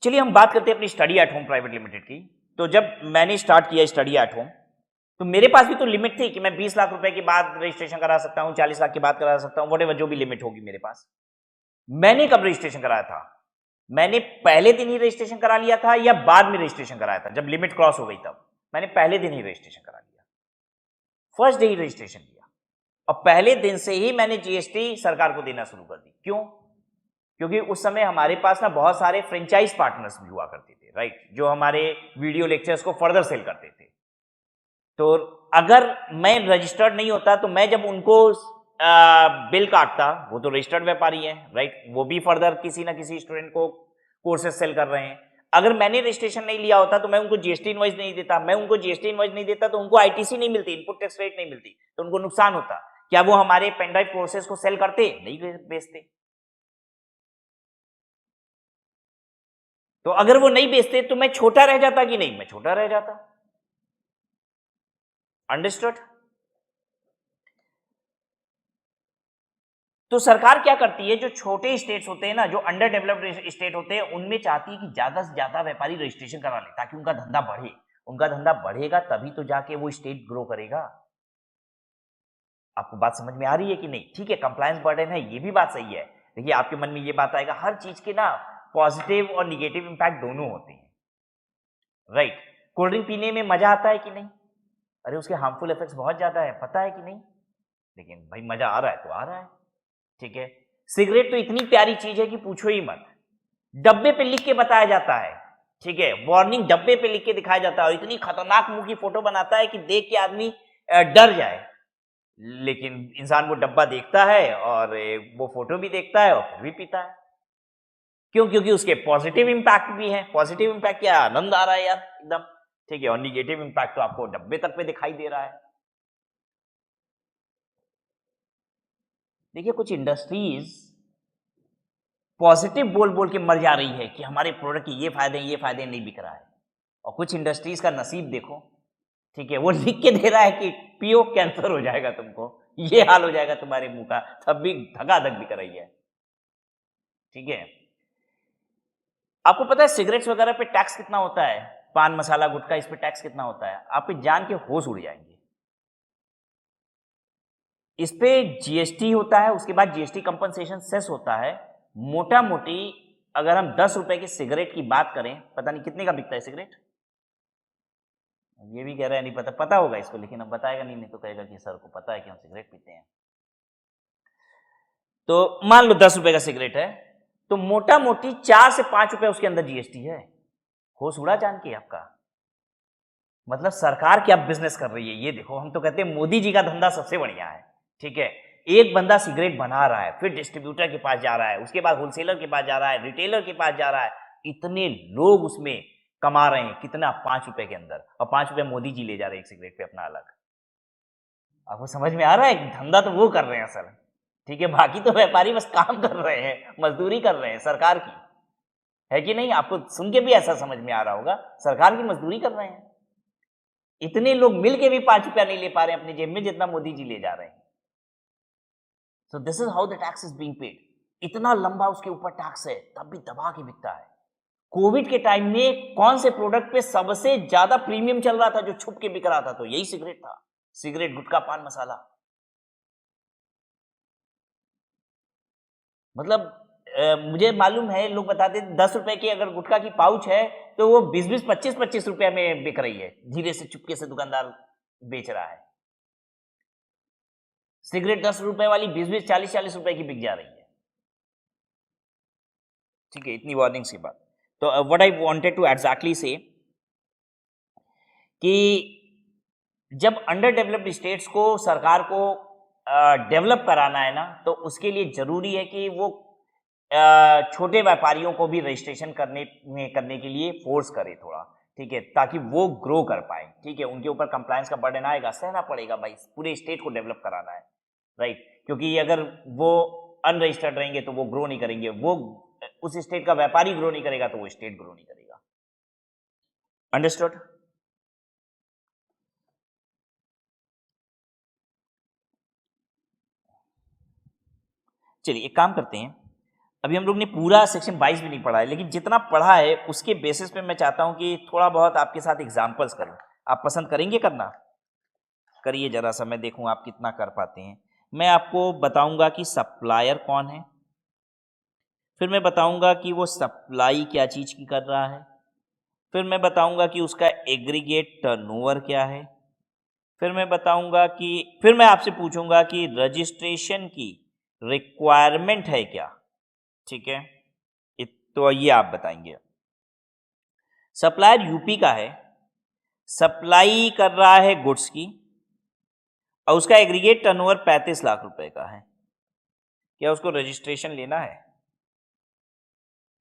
चलिए हम बात करते हैं अपनी study at home private limited की। तो जब मैंने स्टार्ट किया स्टडी एट होम तो मेरे पास भी तो लिमिट थी कि मैं 20 लाख रुपए के बाद रजिस्ट्रेशन करा सकता हूं, 40 लाख के बाद करा सकता हूं, व्हाटएवर जो भी लिमिट होगी मेरे पास। मैंने कब रजिस्ट्रेशन कराया था? मैंने पहले दिन ही रजिस्ट्रेशन करा लिया था या बाद में रजिस्ट्रेशन कराया था? जब लिमिट क्रॉस हो गई तब। मैंने पहले दिन ही रजिस्ट्रेशन करा लिया, फर्स्ट डे ही रजिस्ट्रेशन किया। और पहले दिन से ही मैंने जीएसटी सरकार को देना शुरू कर दी। क्यों? क्योंकि उस समय हमारे पास ना बहुत सारे फ्रेंचाइज पार्टनर्स भी हुआ करते थे, राइट, जो हमारे वीडियो लेक्चर्स को फर्दर सेल करते थे। तो अगर मैं रजिस्टर्ड नहीं होता तो मैं जब उनको बिल काटता, वो तो रजिस्टर्ड व्यापारी है, राइट, वो भी फर्दर किसी ना किसी स्टूडेंट को कोर्सेज सेल कर रहे हैं। अगर मैंने रजिस्ट्रेशन नहीं लिया होता तो मैं उनको जीएसटी इनवॉइस नहीं देता, मैं उनको जीएसटी इनवॉइस नहीं देता तो उनको आईटीसी नहीं मिलती, इनपुट टैक्स रेट नहीं मिलती, तो उनको नुकसान होता। क्या वो हमारे पेनड्राइव कोर्सेज को सेल करते? नहीं बेचते। तो अगर वो नहीं बेचते तो मैं छोटा रह जाता कि नहीं? मैं छोटा रह जाता। अंडरस्टूड? तो सरकार क्या करती है, जो छोटे स्टेट्स होते हैं ना, जो अंडर डेवलप्ड स्टेट होते हैं, उनमें चाहती है कि ज्यादा से ज्यादा व्यापारी रजिस्ट्रेशन करा ले ताकि उनका धंधा बढ़े। उनका धंधा बढ़ेगा तभी तो जाके वो स्टेट ग्रो करेगा। आपको बात समझ में आ रही है कि नहीं? ठीक है, कंप्लायंस बर्डन है, ये भी बात सही है। देखिए, आपके मन में ये बात आएगा, हर चीज के ना पॉजिटिव और निगेटिव इंपैक्ट दोनों होते हैं, राइट। कोल्ड ड्रिंक पीने में मजा आता है कि नहीं? अरे उसके हार्मफुल इफेक्ट्स बहुत ज्यादा है, पता है कि नहीं? लेकिन भाई मजा आ रहा है तो आ रहा है, ठीक है। सिगरेट तो इतनी प्यारी चीज है कि पूछो ही मत। डब्बे पे लिख के बताया जाता है, ठीक है, वार्निंग डब्बे पे लिख के दिखाया जाता है, और इतनी खतरनाक मुंह की फोटो बनाता है कि देख के आदमी डर जाए। लेकिन इंसान वो डब्बा देखता है और वो फोटो भी देखता है और फिर भी पीता है। क्यों? क्योंकि उसके पॉजिटिव इंपैक्ट भी है। पॉजिटिव इंपैक्ट क्या? आनंद आ रहा है यार एकदम, ठीक है, और निगेटिव इंपैक्ट तो आपको डब्बे तक पे दिखाई दे रहा है। देखिए, कुछ इंडस्ट्रीज पॉजिटिव बोल बोल के मर जा रही है कि हमारे प्रोडक्ट के ये फायदे नहीं बिक रहा है, और कुछ इंडस्ट्रीज का नसीब देखो, ठीक है, वो लिख के दे रहा है कि पियो कैंसर हो जाएगा तुमको, ये हाल हो जाएगा तुम्हारे मुंह का, तब भी धगाधक बिक रही है, ठीक है। आपको पता है सिगरेट्स वगैरह पे टैक्स कितना होता है? पान मसाला गुटखा, इस पे टैक्स कितना होता है? आप जान के होश उड़ जाएंगे। इस पे जीएसटी होता है, उसके बाद जीएसटी कंपनसेशन सेस होता है। मोटा मोटी अगर हम 10 रुपए की सिगरेट की बात करें, पता नहीं कितने का बिकता है सिगरेट, ये भी कह रहा है नहीं पता, पता होगा इसको, लेकिन अब बताएगा नहीं तो कहेगा कि सर को पता है कि हम सिगरेट पीते हैं। तो मान लो 10 रुपए का सिगरेट है, तो मोटा मोटी 4 से 5 रुपए उसके अंदर जीएसटी है। होश उड़ा जान के आपका? मतलब सरकार क्या बिजनेस कर रही है ये देखो। हम तो कहते हैं मोदी जी का धंधा सबसे बढ़िया है, ठीक है। एक बंदा सिगरेट बना रहा है, फिर डिस्ट्रीब्यूटर के पास जा रहा है, उसके बाद होलसेलर के पास जा रहा है, रिटेलर के पास जा रहा है, इतने लोग उसमें कमा रहे हैं। कितना? 5 रुपए के अंदर, और 5 रुपए मोदी जी ले जा रहे हैं एक सिगरेट पे अपना अलग। आपको समझ में आ रहा है? धंधा तो वो कर रहे हैं असल, ठीक है। बाकी तो व्यापारी बस काम कर रहे हैं, मजदूरी कर रहे हैं सरकार की, है कि नहीं? आपको सुन के भी ऐसा समझ में आ रहा होगा, सरकार की मजदूरी कर रहे हैं। इतने लोग मिलके भी 5 रुपया नहीं ले पा रहे हैं अपनी जेब में जितना मोदी जी ले जा रहे हैं। So this is how the tax is being paid. इतना लंबा उसके ऊपर टैक्स है, तब भी दबा के बिकता है। कोविड के टाइम में कौन से प्रोडक्ट पे सबसे ज्यादा प्रीमियम चल रहा था, जो छुप के बिक रहा था? तो यही सिगरेट था। सिगरेट, गुटखा, पान मसाला। मतलब मुझे मालूम है, लोग बताते थे 10 रुपए की अगर गुटखा की पाउच है तो वो 20-20, 25-25 रुपए में बिक रही है। धीरे से चुपके से दुकानदार बेच रहा है। सिगरेट 10 रुपए वाली 20-20, 40-40 रुपए की बिक जा रही है, ठीक है। इतनी वार्निंग्स की बात। तो what I wanted to exactly say कि जब अंडर डेवलप्ड स्टेट्स को सरकार को डेवलप कराना है ना, तो उसके लिए जरूरी है कि वो छोटे व्यापारियों को भी रजिस्ट्रेशन करने के लिए फोर्स करे थोड़ा, ठीक है, ताकि वो ग्रो कर पाए, ठीक है। उनके ऊपर कंप्लायंस का बर्डन आएगा, सहना पड़ेगा भाई, पूरे स्टेट को डेवलप कराना है, राइट। क्योंकि अगर वो अनरजिस्टर्ड रहेंगे तो वो ग्रो नहीं करेंगे, वो उस स्टेट का व्यापारी ग्रो नहीं करेगा तो वो स्टेट ग्रो नहीं करेगा। अंडरस्टूड? चलिए एक काम करते हैं, अभी हम लोग ने पूरा सेक्शन 22 भी नहीं पढ़ा है, लेकिन जितना पढ़ा है उसके बेसिस पे मैं चाहता हूं कि थोड़ा बहुत आपके साथ एग्जांपल्स करूं। आप पसंद करेंगे करना? करिए जरा सा, मैं देखूं आप कितना कर पाते हैं। मैं आपको बताऊंगा कि सप्लायर कौन है, फिर मैं बताऊंगा कि वो सप्लाई क्या चीज की कर रहा है, फिर मैं बताऊंगा कि उसका एग्रीगेट टर्नओवर क्या है, फिर मैं बताऊंगा कि फिर मैं आपसे पूछूंगा कि रजिस्ट्रेशन की रिक्वायरमेंट है क्या, ठीक है, तो ये आप बताएंगे। सप्लायर यूपी का है, सप्लाई कर रहा है गुड्स की, और उसका एग्रीगेट टर्नओवर 35 लाख रुपए का है। क्या उसको रजिस्ट्रेशन लेना है?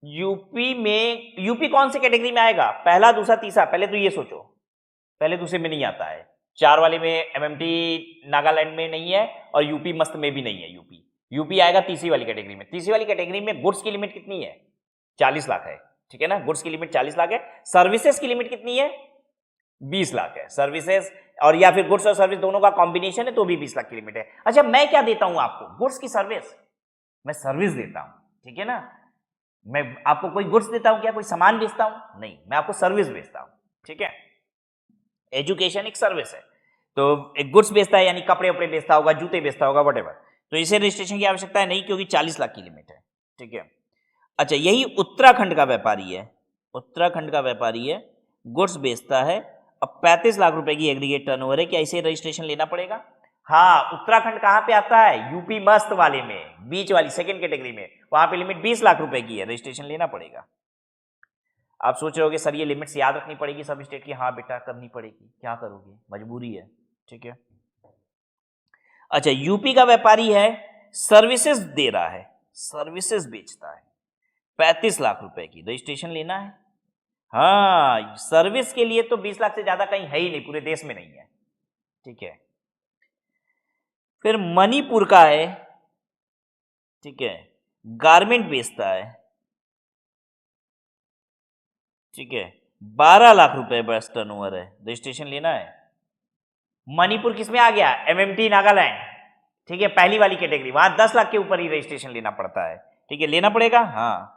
यूपी कौन सी कैटेगरी में आएगा? पहला, दूसरा, तीसरा? पहले तो ये सोचो, पहले दूसरे में नहीं आता है। 4 वाले में एमएमटी नागालैंड में नहीं है, और यूपी मस्त में भी नहीं है। यूपी आएगा तीसरी वाली कैटेगरी में। तीसरी वाली कैटेगरी में गुड्स की लिमिट कितनी है? 40 लाख है, ठीक है ना। गुड्स की लिमिट 40 लाख है। सर्विसेज की लिमिट कितनी है? 20 लाख है। सर्विसेज और या फिर गुड्स और सर्विस दोनों का कॉम्बिनेशन है तो भी 20 लाख की लिमिट है। अच्छा, मैं क्या देता हूं आपको? गुड्स की सर्विस, मैं सर्विस देता हूं, ठीक है ना। मैं आपको कोई गुड्स देता हूं क्या? कोई सामान बेचता हूं? नहीं, मैं आपको सर्विस बेचता हूं, ठीक है। एजुकेशन एक सर्विस है, तो एक गुड्स बेचता है यानी कपड़े वपड़े बेचता होगा, जूते बेचता होगा, वट एवर। तो इसे रजिस्ट्रेशन की आवश्यकता है नहीं, क्योंकि 40 लाख की लिमिट है, ठीक है। अच्छा, यही उत्तराखंड का व्यापारी है, उत्तराखंड का व्यापारी है, गुड्स बेचता है, अब 35 लाख रुपए की एग्रीगेट टर्नओवर है। क्या इसे रजिस्ट्रेशन लेना पड़ेगा? हाँ। उत्तराखंड कहां पे आता है? यूपी मस्त वाले में, बीच वाली सेकंड कैटेगरी में। वहां पे लिमिट 20 लाख रुपए की है, रजिस्ट्रेशन लेना पड़ेगा। आप सोच रहे होगे सर ये लिमिट्स याद रखनी पड़ेगी सब स्टेट की। हाँ बेटा, करनी पड़ेगी, क्या करोगे, मजबूरी है, ठीक है। अच्छा, यूपी का व्यापारी है, सर्विसेज दे रहा है, सर्विसेज बेचता है, 35 लाख रुपए की, रजिस्ट्रेशन लेना है। हाँ, सर्विस के लिए तो 20 लाख से ज्यादा कहीं है ही नहीं, पूरे देश में नहीं है, ठीक है। फिर मणिपुर का है, ठीक है, गारमेंट बेचता है, ठीक है, 12 लाख रुपए बस टर्नओवर है, रजिस्ट्रेशन लेना है। मणिपुर किसमें आ गया? एमएमटी नागालैंड, ठीक है, पहली वाली कैटेगरी। वहां 10 लाख के ऊपर ही रजिस्ट्रेशन लेना पड़ता है, ठीक है, लेना पड़ेगा। हाँ।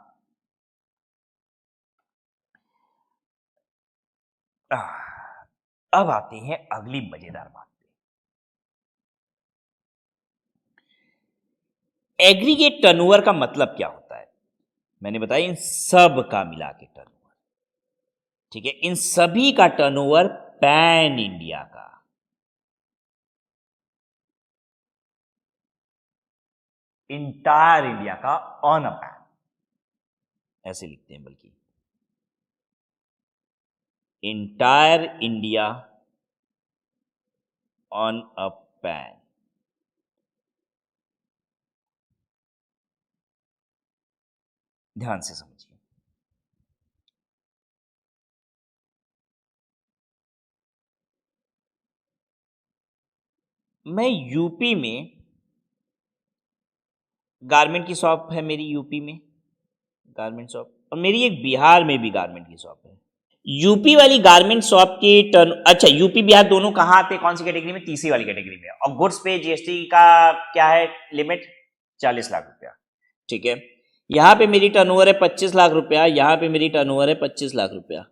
अब आते हैं अगली मजेदार बात पे। एग्रीगेट टर्नओवर का मतलब क्या होता है? मैंने बताया इन सब का मिला के टर्नओवर, ठीक है, इन सभी का टर्नओवर पैन इंडिया का, इंटायर इंडिया का ऑन अ पैन, ऐसे लिखते हैं, बल्कि entire India on a pan. ध्यान से समझिए। मैं यूपी में, गारमेंट की शॉप है मेरी यूपी में, गारमेंट शॉप, और मेरी एक बिहार में भी गारमेंट की शॉप है। यूपी वाली गारमेंट शॉप की टर्न, अच्छा, यूपी बिहार दोनों कहाँ आते हैं, कौन सी कैटेगरी में? तीसरी वाली कैटेगरी में। और गुड्स पे जीएसटी का क्या है लिमिट? 40 लाख रुपया, ठीक है। यहां पे मेरी टर्नओवर है 25 लाख रुपया, यहां पे मेरी टर्नओवर है 25 लाख रुपया,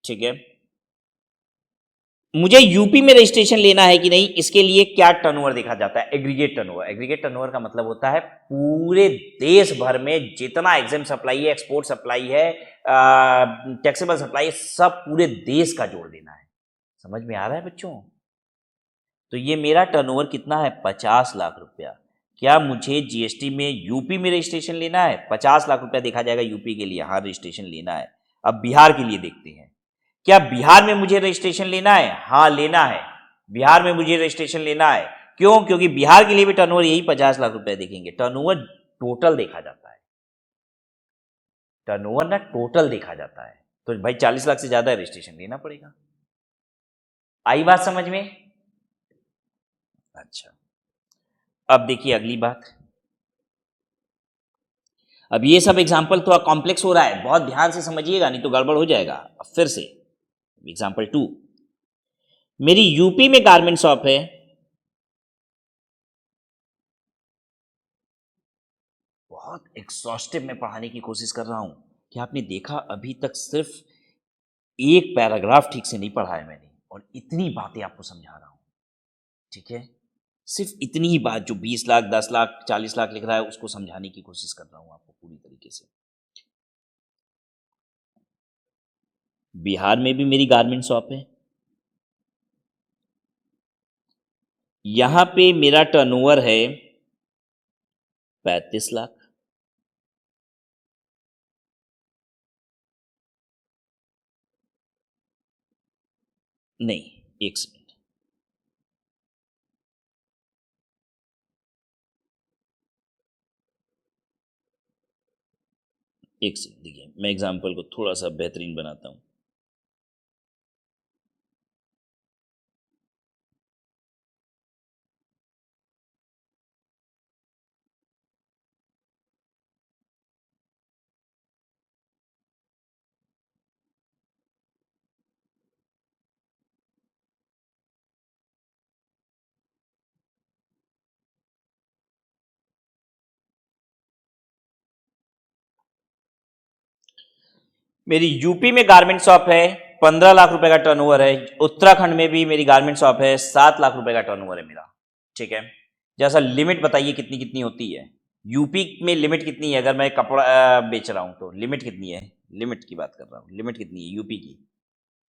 ठीक है। मुझे यूपी में रजिस्ट्रेशन लेना है कि नहीं, इसके लिए क्या टर्नओवर देखा जाता है? Aggregate turnover. एग्रीगेट टर्नओवर का मतलब होता है पूरे देश भर में जितना एग्जाम सप्लाई है, एक्सपोर्ट सप्लाई है, टैक्सेबल सप्लाई है, सब पूरे देश का जोड़ देना है। समझ में आ रहा है बच्चों? तो ये मेरा टर्नओवर कितना है? 50 लाख रुपया। क्या मुझे जीएसटी में यूपी में रजिस्ट्रेशन लेना है? 50 लाख रुपया देखा जाएगा यूपी के लिए, हाँ रजिस्ट्रेशन लेना है। अब बिहार के लिए देखते हैं, क्या बिहार में मुझे रजिस्ट्रेशन लेना है? हाँ लेना है, बिहार में मुझे रजिस्ट्रेशन लेना है। क्यों? क्योंकि बिहार के लिए भी टर्नओवर यही 50 लाख रुपए देखेंगे। टर्नओवर टोटल देखा जाता है, टर्नओवर ना टोटल देखा जाता है। तो भाई 40 लाख से ज्यादा रजिस्ट्रेशन लेना पड़ेगा। आई बात समझ में? अच्छा, अब देखिए अगली बात। अब ये सब एग्जाम्पल थोड़ा कॉम्प्लेक्स हो रहा है, बहुत ध्यान से समझिएगा नहीं तो गड़बड़ हो जाएगा। अब फिर से एग्जाम्पल 2, मेरी यूपी में गारमेंट शॉप है, बहुत एक्सॉस्टिव में पढ़ाने की कोशिश कर रहा हूं कि आपने देखा अभी तक सिर्फ एक पैराग्राफ ठीक से नहीं पढ़ा है मैंने, और इतनी बातें आपको समझा रहा हूं, ठीक है। सिर्फ इतनी ही बात, जो 20 लाख 10 लाख 40 लाख लिख रहा है उसको समझाने की कोशिश कर रहा हूं आपको पूरी तरीके से। बिहार में भी मेरी गारमेंट शॉप है, यहां पे मेरा टर्नओवर है 35 लाख, नहीं, एक सेकंड, एक सेकंड, देखिए मैं एग्जांपल को थोड़ा सा बेहतरीन बनाता हूं। मेरी यूपी में गारमेंट शॉप है, 15 लाख रुपए का टर्नओवर है। उत्तराखंड में भी मेरी गारमेंट शॉप है, 7 लाख रुपए का टर्नओवर है मेरा। ठीक है, जैसा लिमिट बताइए कितनी कितनी होती है। यूपी में लिमिट कितनी है? अगर मैं कपड़ा बेच रहा हूं तो लिमिट कितनी है? लिमिट की बात कर रहा हूं, लिमिट कितनी है यूपी की?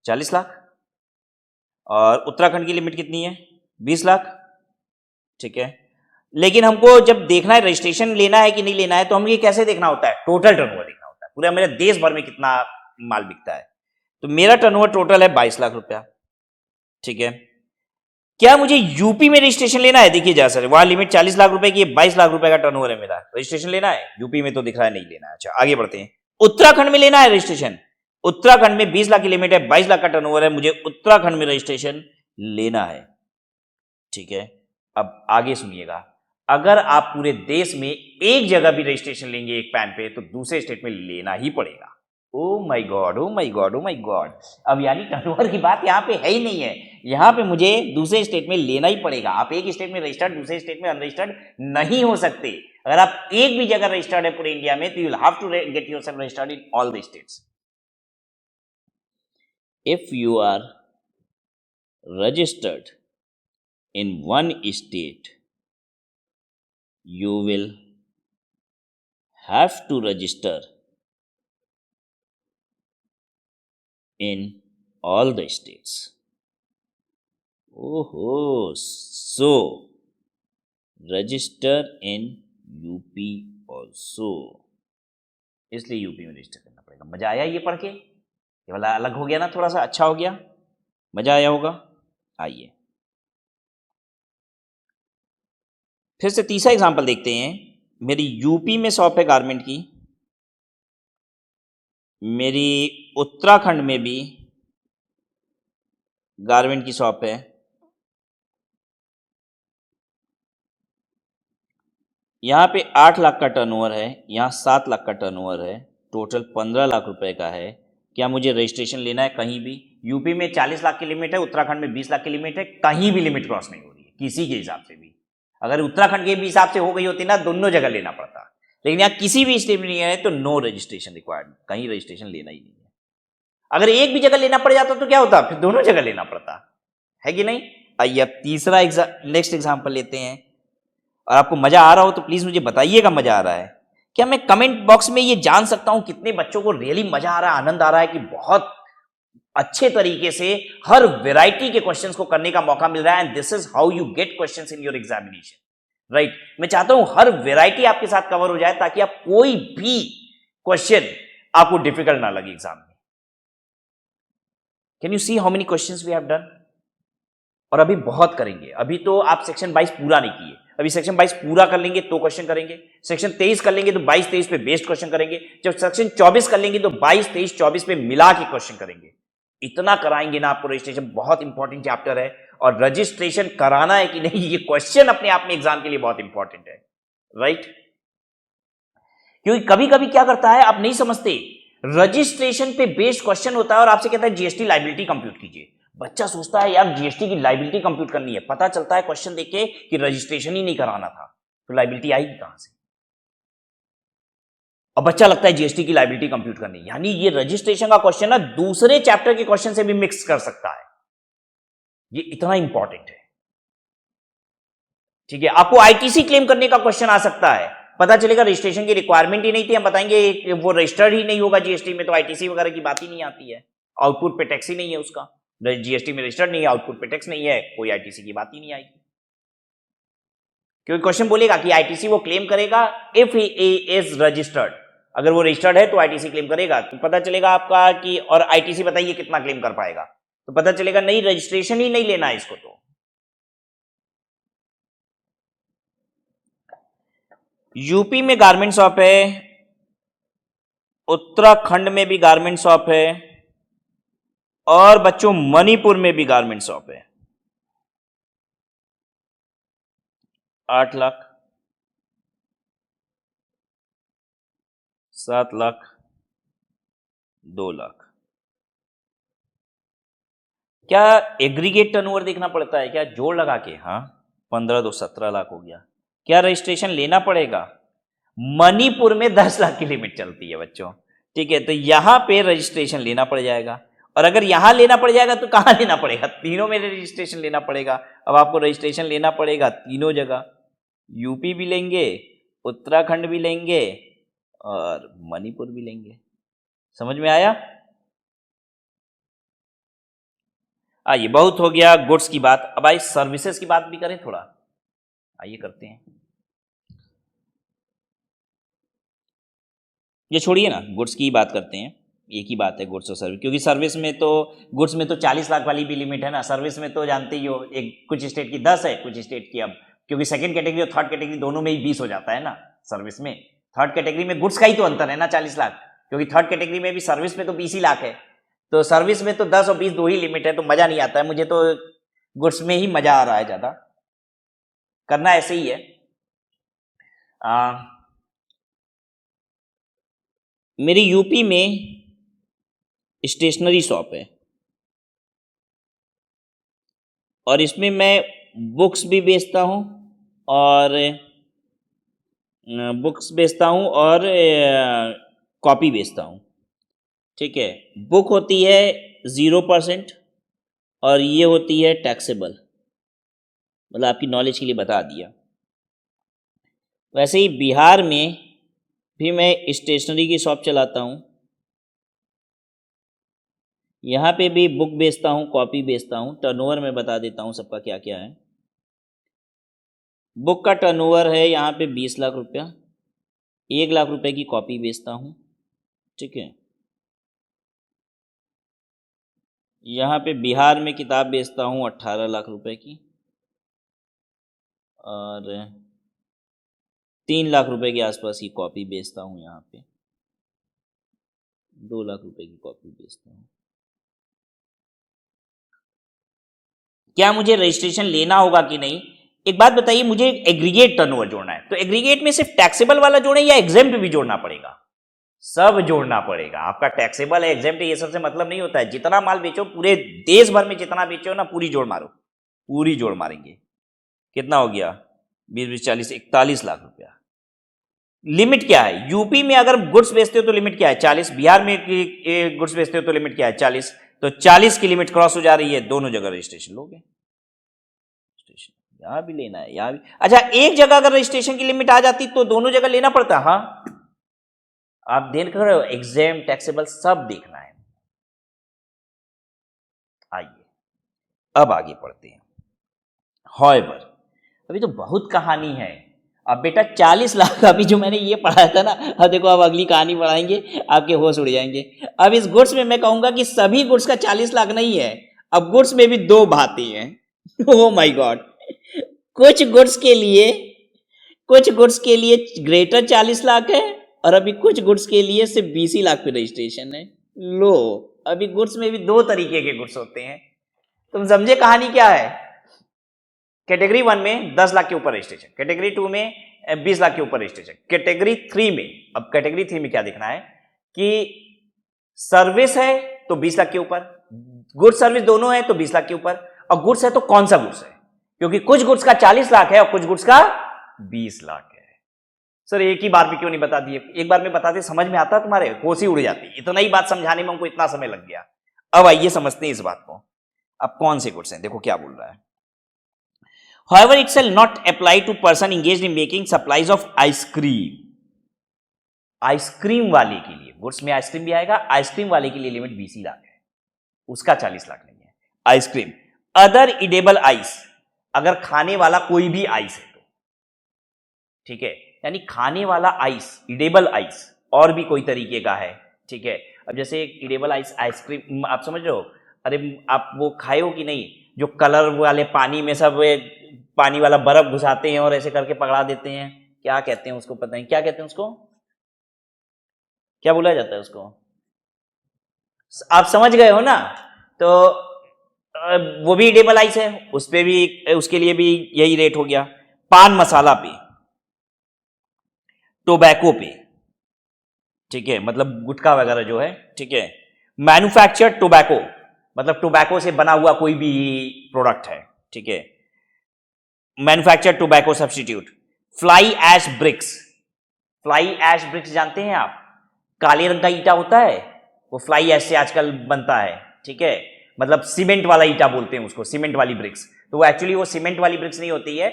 40 लाख। और उत्तराखंड की लिमिट कितनी है? 20 लाख। ठीक है, लेकिन हमको जब देखना है रजिस्ट्रेशन लेना है कि नहीं लेना है, तो हम ये कैसे देखना होता है? टोटल टर्नओवर देखना होता है, पूरा मेरे देश भर में कितना माल बिकता है। तो मेरा टर्नओवर टोटल है 22 लाख रुपया। ठीक है, क्या मुझे यूपी में रजिस्ट्रेशन लेना है? देखिए जरा सर, वहां लिमिट 40 लाख रुपए की, 22 लाख रुपए का टर्नओवर है मेरा, रजिस्ट्रेशन लेना है? यूपी में तो दिख रहा है नहीं लेना है। अच्छा आगे बढ़ते हैं, उत्तराखंड में लेना है रजिस्ट्रेशन। उत्तराखंड में 20 लाख की लिमिट है, 22 लाख का टर्नओवर है, मुझे उत्तराखंड में रजिस्ट्रेशन लेना है। ठीक है, अब आगे सुनिएगा, अगर आप पूरे देश में एक जगह भी रजिस्ट्रेशन लेंगे एक पैन पे, तो दूसरे स्टेट में लेना ही पड़ेगा। Oh my God, oh my God, oh my God. अब यानी टर्नओवर की बात यहाँ पे है ही नहीं है, यहाँ पे मुझे दूसरे स्टेट में लेना ही पड़ेगा। आप एक स्टेट में रजिस्टर्ड, दूसरे स्टेट में अनरजिस्टर्ड नहीं हो सकते। अगर आप एक भी जगह रजिस्टर्ड है पूरे इंडिया में, तो you will have to get yourself registered in all the states. If you are registered in one state, you will have to register in all the states. Oh, so register in UP also. इसलिए UP में register करना पड़ेगा। मजा आया ये पढ़ के? ये वाला अलग हो गया ना, थोड़ा सा अच्छा हो गया, मजा आया होगा। आइए फिर से तीसरा एग्जांपल देखते हैं। मेरी यूपी में शॉप है गारमेंट की, मेरी उत्तराखंड में भी गारमेंट की शॉप है। यहाँ पे 8 लाख का टर्नओवर है, यहाँ 7 लाख का टर्नओवर है, टोटल 15 लाख रुपए का है। क्या मुझे रजिस्ट्रेशन लेना है कहीं भी? यूपी में 40 लाख की लिमिट है, उत्तराखंड में 20 लाख की लिमिट है, कहीं भी लिमिट क्रॉस नहीं हो रही है किसी के हिसाब से भी। अगर उत्तराखंड के भी हिसाब से हो गई होती ना, दोनों जगह लेना पड़ता, लेकिन यहाँ किसी भी स्टेट में नहीं है, तो नो रजिस्ट्रेशन रिक्वायर्ड, कहीं रजिस्ट्रेशन लेना ही नहीं है। अगर एक भी जगह लेना पड़ जाता तो क्या होता? फिर दोनों जगह लेना पड़ता, है कि नहीं? आइए अब तीसरा नेक्स्ट एग्जाम्पल लेते हैं। और आपको मजा आ रहा हो तो प्लीज मुझे बताइएगा मजा आ रहा है क्या। मैं कमेंट बॉक्स में ये जान सकता हूं कितने बच्चों को रियली मजा आ रहा है, आनंद आ रहा है, कि बहुत अच्छे तरीके से हर वैरायटी के क्वेश्चंस को करने का मौका मिल रहा है। And this is how you get questions in your examination, right. मैं चाहता हूं हर वैरायटी आपके साथ कवर हो जाए, ताकि आप कोई भी क्वेश्चन आपको डिफिकल्ट ना लगे एग्जाम में। Can you see how many questions we have done? और अभी बहुत करेंगे। अभी तो आप सेक्शन 22 पूरा नहीं किए, अभी सेक्शन 22 पूरा कर लेंगे तो क्वेश्चन करेंगे। सेक्शन 23 कर लेंगे तो 22-23 पे बेस्ड क्वेश्चन करेंगे। जब सेक्शन 24 कर लेंगे तो 22-23-24 पे मिला के क्वेश्चन करेंगे। इतना कराएंगे ना आपको। रजिस्ट्रेशन बहुत इंपॉर्टेंट चैप्टर है, और रजिस्ट्रेशन कराना है कि नहीं, ये क्वेश्चन अपने आप में एग्जाम के लिए बहुत इंपॉर्टेंट है, राइट। क्योंकि कभी कभी क्या करता है, आप नहीं समझते, रजिस्ट्रेशन पे बेस्ड क्वेश्चन होता है और आपसे कहता है जीएसटी लायबिलिटी कंप्यूट कीजिए। बच्चा सोचता है यार जीएसटी की लायबिलिटी कंप्यूट करनी है, पता चलता है क्वेश्चन देख के कि रजिस्ट्रेशन ही नहीं कराना था, तो लायबिलिटी आएगी कहां से? अब बच्चा लगता है जीएसटी की लायबिलिटी कंप्यूट करनी, यानी ये रजिस्ट्रेशन का क्वेश्चन ना दूसरे चैप्टर के क्वेश्चन से भी मिक्स कर सकता है। ये इतना इंपॉर्टेंट है, ठीक है। आपको आईटीसी क्लेम करने का क्वेश्चन आ सकता है, पता चलेगा रजिस्ट्रेशन की रिक्वायरमेंट ही नहीं थी, हम बताएंगे वो रजिस्टर्ड ही नहीं होगा जीएसटी में, तो आईटीसी वगैरह की बात ही नहीं आती है। आउटपुट पे टैक्स ही नहीं है उसका, जीएसटी में रजिस्टर्ड नहीं है, आउटपुट पे टैक्स नहीं है, कोई आईटीसी की बात ही नहीं आएगी। क्योंकि क्वेश्चन बोलेगा कि आईटीसी वो क्लेम करेगा इफ ही इज रजिस्टर्ड, अगर वो रजिस्टर्ड है तो आईटीसी क्लेम करेगा। तो पता चलेगा आपका कि, और आईटीसी बताइए कितना क्लेम कर पाएगा, तो पता चलेगा नहीं, रजिस्ट्रेशन ही नहीं लेना है इसको। तो यूपी में गारमेंट शॉप है, उत्तराखंड में भी गारमेंट शॉप है, और बच्चों मणिपुर में भी गारमेंट शॉप है। 8 लाख, 7 लाख, 2 लाख। क्या एग्रीगेट टर्नओवर देखना पड़ता है क्या, जोड़ लगा के? हाँ, 15 तो 17 लाख हो गया। क्या रजिस्ट्रेशन लेना पड़ेगा? मणिपुर में 10 लाख की लिमिट चलती है बच्चों, ठीक है, तो यहां पे रजिस्ट्रेशन लेना पड़ जाएगा। और अगर यहां लेना पड़ जाएगा तो कहां लेना पड़ेगा? तीनों में रजिस्ट्रेशन लेना पड़ेगा। अब आपको रजिस्ट्रेशन लेना पड़ेगा तीनों जगह, यूपी भी लेंगे, उत्तराखंड भी लेंगे, और मणिपुर भी लेंगे। समझ में आया? आइए, बहुत हो गया गुड्स की बात, अब आइए सर्विसेज की बात भी करें थोड़ा। आइए करते हैं, ये छोड़िए ना, गुड्स की बात करते हैं। एक ही बात है गुड्स और सर्विस, क्योंकि सर्विस में तो, गुड्स में तो 40 लाख वाली भी लिमिट है ना, सर्विस में तो जानते ही हो, एक कुछ स्टेट की 10 है, कुछ स्टेट की, अब क्योंकि सेकंड कैटेगरी और थर्ड कैटेगरी दोनों में ही 20 हो जाता है ना सर्विस में। थर्ड कैटेगरी में गुड्स का ही तो अंतर है ना 40 लाख, क्योंकि थर्ड कैटेगरी में भी सर्विस में तो 20 ही लाख है, तो सर्विस में तो 10 और 20 दो ही लिमिट है, तो मजा नहीं आता है। मुझे तो गुड्स में ही मजा आ रहा है, ज्यादा करना ऐसे ही है। मेरी यूपी में स्टेशनरी शॉप है, और इसमें मैं बुक्स भी बेचता हूँ, और बुक्स बेचता हूँ और कॉपी बेचता हूँ, ठीक है। बुक होती है 0% और ये होती है टैक्सेबल, मतलब आपकी नॉलेज के लिए बता दिया। वैसे ही बिहार में भी मैं स्टेशनरी की शॉप चलाता हूँ, यहाँ पे भी बुक बेचता हूँ, कॉपी बेचता हूँ। टर्नओवर मैं बता देता हूँ सबका क्या क्या है। बुक का टर्नओवर है यहाँ पे 20 लाख रुपया, 1 लाख रुपए की कॉपी बेचता हूँ, ठीक है। यहाँ पे बिहार में किताब बेचता हूँ 18 लाख रुपए की, और 3 लाख रुपए के आसपास की कॉपी बेचता हूँ। यहाँ पे 2 लाख रुपए की कॉपी बेचता हूँ। क्या मुझे रजिस्ट्रेशन लेना होगा कि नहीं? एक बात बताइए, मुझे एग्रीगेट टर्नओवर जोड़ना है, तो एग्रीगेट में सिर्फ टैक्सेबल वाला जोड़े या एग्जेम्प्ट भी जोड़ना पड़ेगा? सब जोड़ना पड़ेगा। आपका टैक्सेबल है, एग्जेम्प्ट है, ये सबसे मतलब नहीं होता है। जितना माल बेचो, पूरे देश भर में जितना बेचो ना, पूरी जोड़ मारो, पूरी जोड़ मारेंगे। कितना हो गया? 20, 40, 41 लाख रुपया। लिमिट क्या है? यूपी में अगर गुड्स बेचते हो तो लिमिट क्या है? 40। बिहार में गुड्स बेचते हो तो लिमिट क्या है? 40। तो 40 की लिमिट क्रॉस हो जा रही है, दोनों जगह रजिस्ट्रेशन लोगे। यहां भी लेना है, यहां भी। अच्छा, एक जगह अगर रजिस्ट्रेशन की लिमिट आ जाती तो दोनों जगह लेना पड़ता। हाँ, आप देख रहे हो, एग्जाम, टैक्सेबल सब देखना है। आइए अब आगे पढ़ते हैं। हॉवेवर, अभी तो बहुत कहानी है। अब बेटा 40 लाख, अभी जो मैंने ये पढ़ाया था ना, अब देखो अब अगली कहानी पढ़ाएंगे, आपके होश उड़ जाएंगे। अब इस गुड्स में मैं कहूंगा कि सभी गुड्स का 40 लाख नहीं है, अब गुड्स में भी दो बातें हैं। ओ माय गॉड, कुछ गुड्स के लिए ग्रेटर 40 लाख है, और अभी कुछ गुड्स के लिए सिर्फ 20 ही लाख पे रजिस्ट्रेशन है। लो, अभी गुड्स में भी दो तरीके के गुड्स होते हैं। तुम समझे कहानी क्या है? कैटेगरी 1 में 10 लाख के ऊपर रजिस्ट्रेशन, कैटेगरी 2 में 20 लाख के ऊपर रजिस्ट्रेशन, कैटेगरी 3 में, अब कैटेगरी 3 में क्या देखना है कि सर्विस है तो 20 लाख के ऊपर, गुड्स सर्विस दोनों है तो 20 लाख के ऊपर, और गुड्स है तो कौन सा गुड्स है? क्योंकि कुछ गुड्स का 40 लाख है और कुछ गुड्स का 20 लाख है। सर एक ही बार में क्यों नहीं बता दिए? एक बार में बताते समझ में आता, तुम्हारे होश ही उड़ जाती। इतना ही बात समझाने में हमको इतना समय लग गया। अब आइए समझते हैं इस बात को। अब कौन से गुड्स हैं, देखो क्या बोल रहा है। However, it shall not apply to person engaged in making supplies of ice cream. Ice cream वाले के लिए, गुड्स में आइसक्रीम भी आएगा, आइसक्रीम वाले के लिए लिमिट 20 ही लाख है, उसका 40 लाख नहीं है। आइसक्रीम, अदर इडेबल आइस, अगर खाने वाला कोई भी आइस है तो, ठीक है, यानी खाने वाला आइस, इडेबल आइस और भी कोई तरीके का है, ठीक है। अब जैसे इडेबल आइसक्रीम आप समझ रहे हो, अरे आप वो खाए हो कि नहीं, जो कलर वाले पानी में सब पानी वाला बर्फ घुसाते हैं और ऐसे करके पकड़ा देते हैं, क्या कहते हैं उसको, पता नहीं क्या कहते हैं उसको, क्या बोला जाता है उसको, आप समझ गए हो ना। तो वो भी इडेबल आइस है, उस पे भी, उसके लिए भी यही रेट हो गया। पान मसाला पे, टोबैको पे, ठीक है, मतलब गुटखा वगैरह जो है, ठीक है। मैन्युफैक्चर्ड टोबैको, मतलब टोबैको से बना हुआ कोई भी प्रोडक्ट है, ठीक है। Manufactured tobacco substitute. Fly ash bricks, fly ash bricks जानते हैं आप, काले रंग का ईटा होता है, वो फ्लाई ऐश से आजकल बनता है, ठीक है। मतलब सीमेंट वाला ईटा बोलते हैं उसको, सीमेंट वाली ब्रिक्स। तो वो एक्चुअली वो सीमेंट वाली ब्रिक्स नहीं होती है।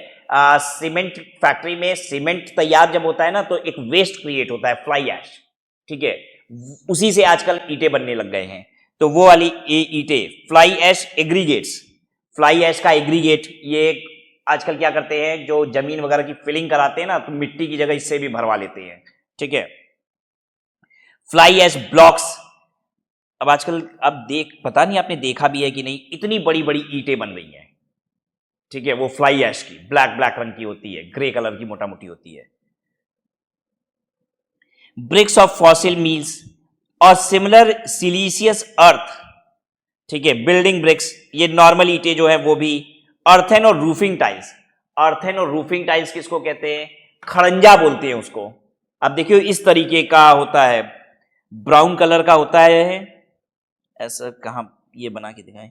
सीमेंट फैक्ट्री में सीमेंट तैयार जब होता है ना, तो एक वेस्ट क्रिएट होता है, फ्लाई ऐश, ठीक है। उसी से आजकल ईंटें बनने लग गए हैं। तो वो वाली ईंटें, fly ash aggregates, fly ash का एग्रीगेट, ये आजकल क्या करते हैं, जो जमीन वगैरह की फिलिंग कराते हैं ना, तो मिट्टी की जगह इससे भी भरवा लेते हैं, ठीक है। फ्लाई ऐश ब्लॉक्स, अब आजकल अब पता नहीं आपने देखा भी है कि नहीं, इतनी बड़ी बड़ी ईंटें बन रही हैं, ठीक है, वो फ्लाई ऐश की, ब्लैक ब्लैक रंग की होती है, ग्रे कलर की मोटा मोटी होती है। ब्रिक्स ऑफ फॉसिल मील्स और सिमिलर सिलीसियस अर्थ, ठीक है, बिल्डिंग ब्रिक्स, ये नॉर्मल ईंटें जो है वो भी। अर्थेन और रूफिंग टाइल्स, अर्थेन और रूफिंग टाइल्स किसको कहते हैं, खड़ंजा बोलते हैं उसको। अब देखियो इस तरीके का होता है, ब्राउन कलर का होता है, ऐसा कहां ये बना के दिखाएं,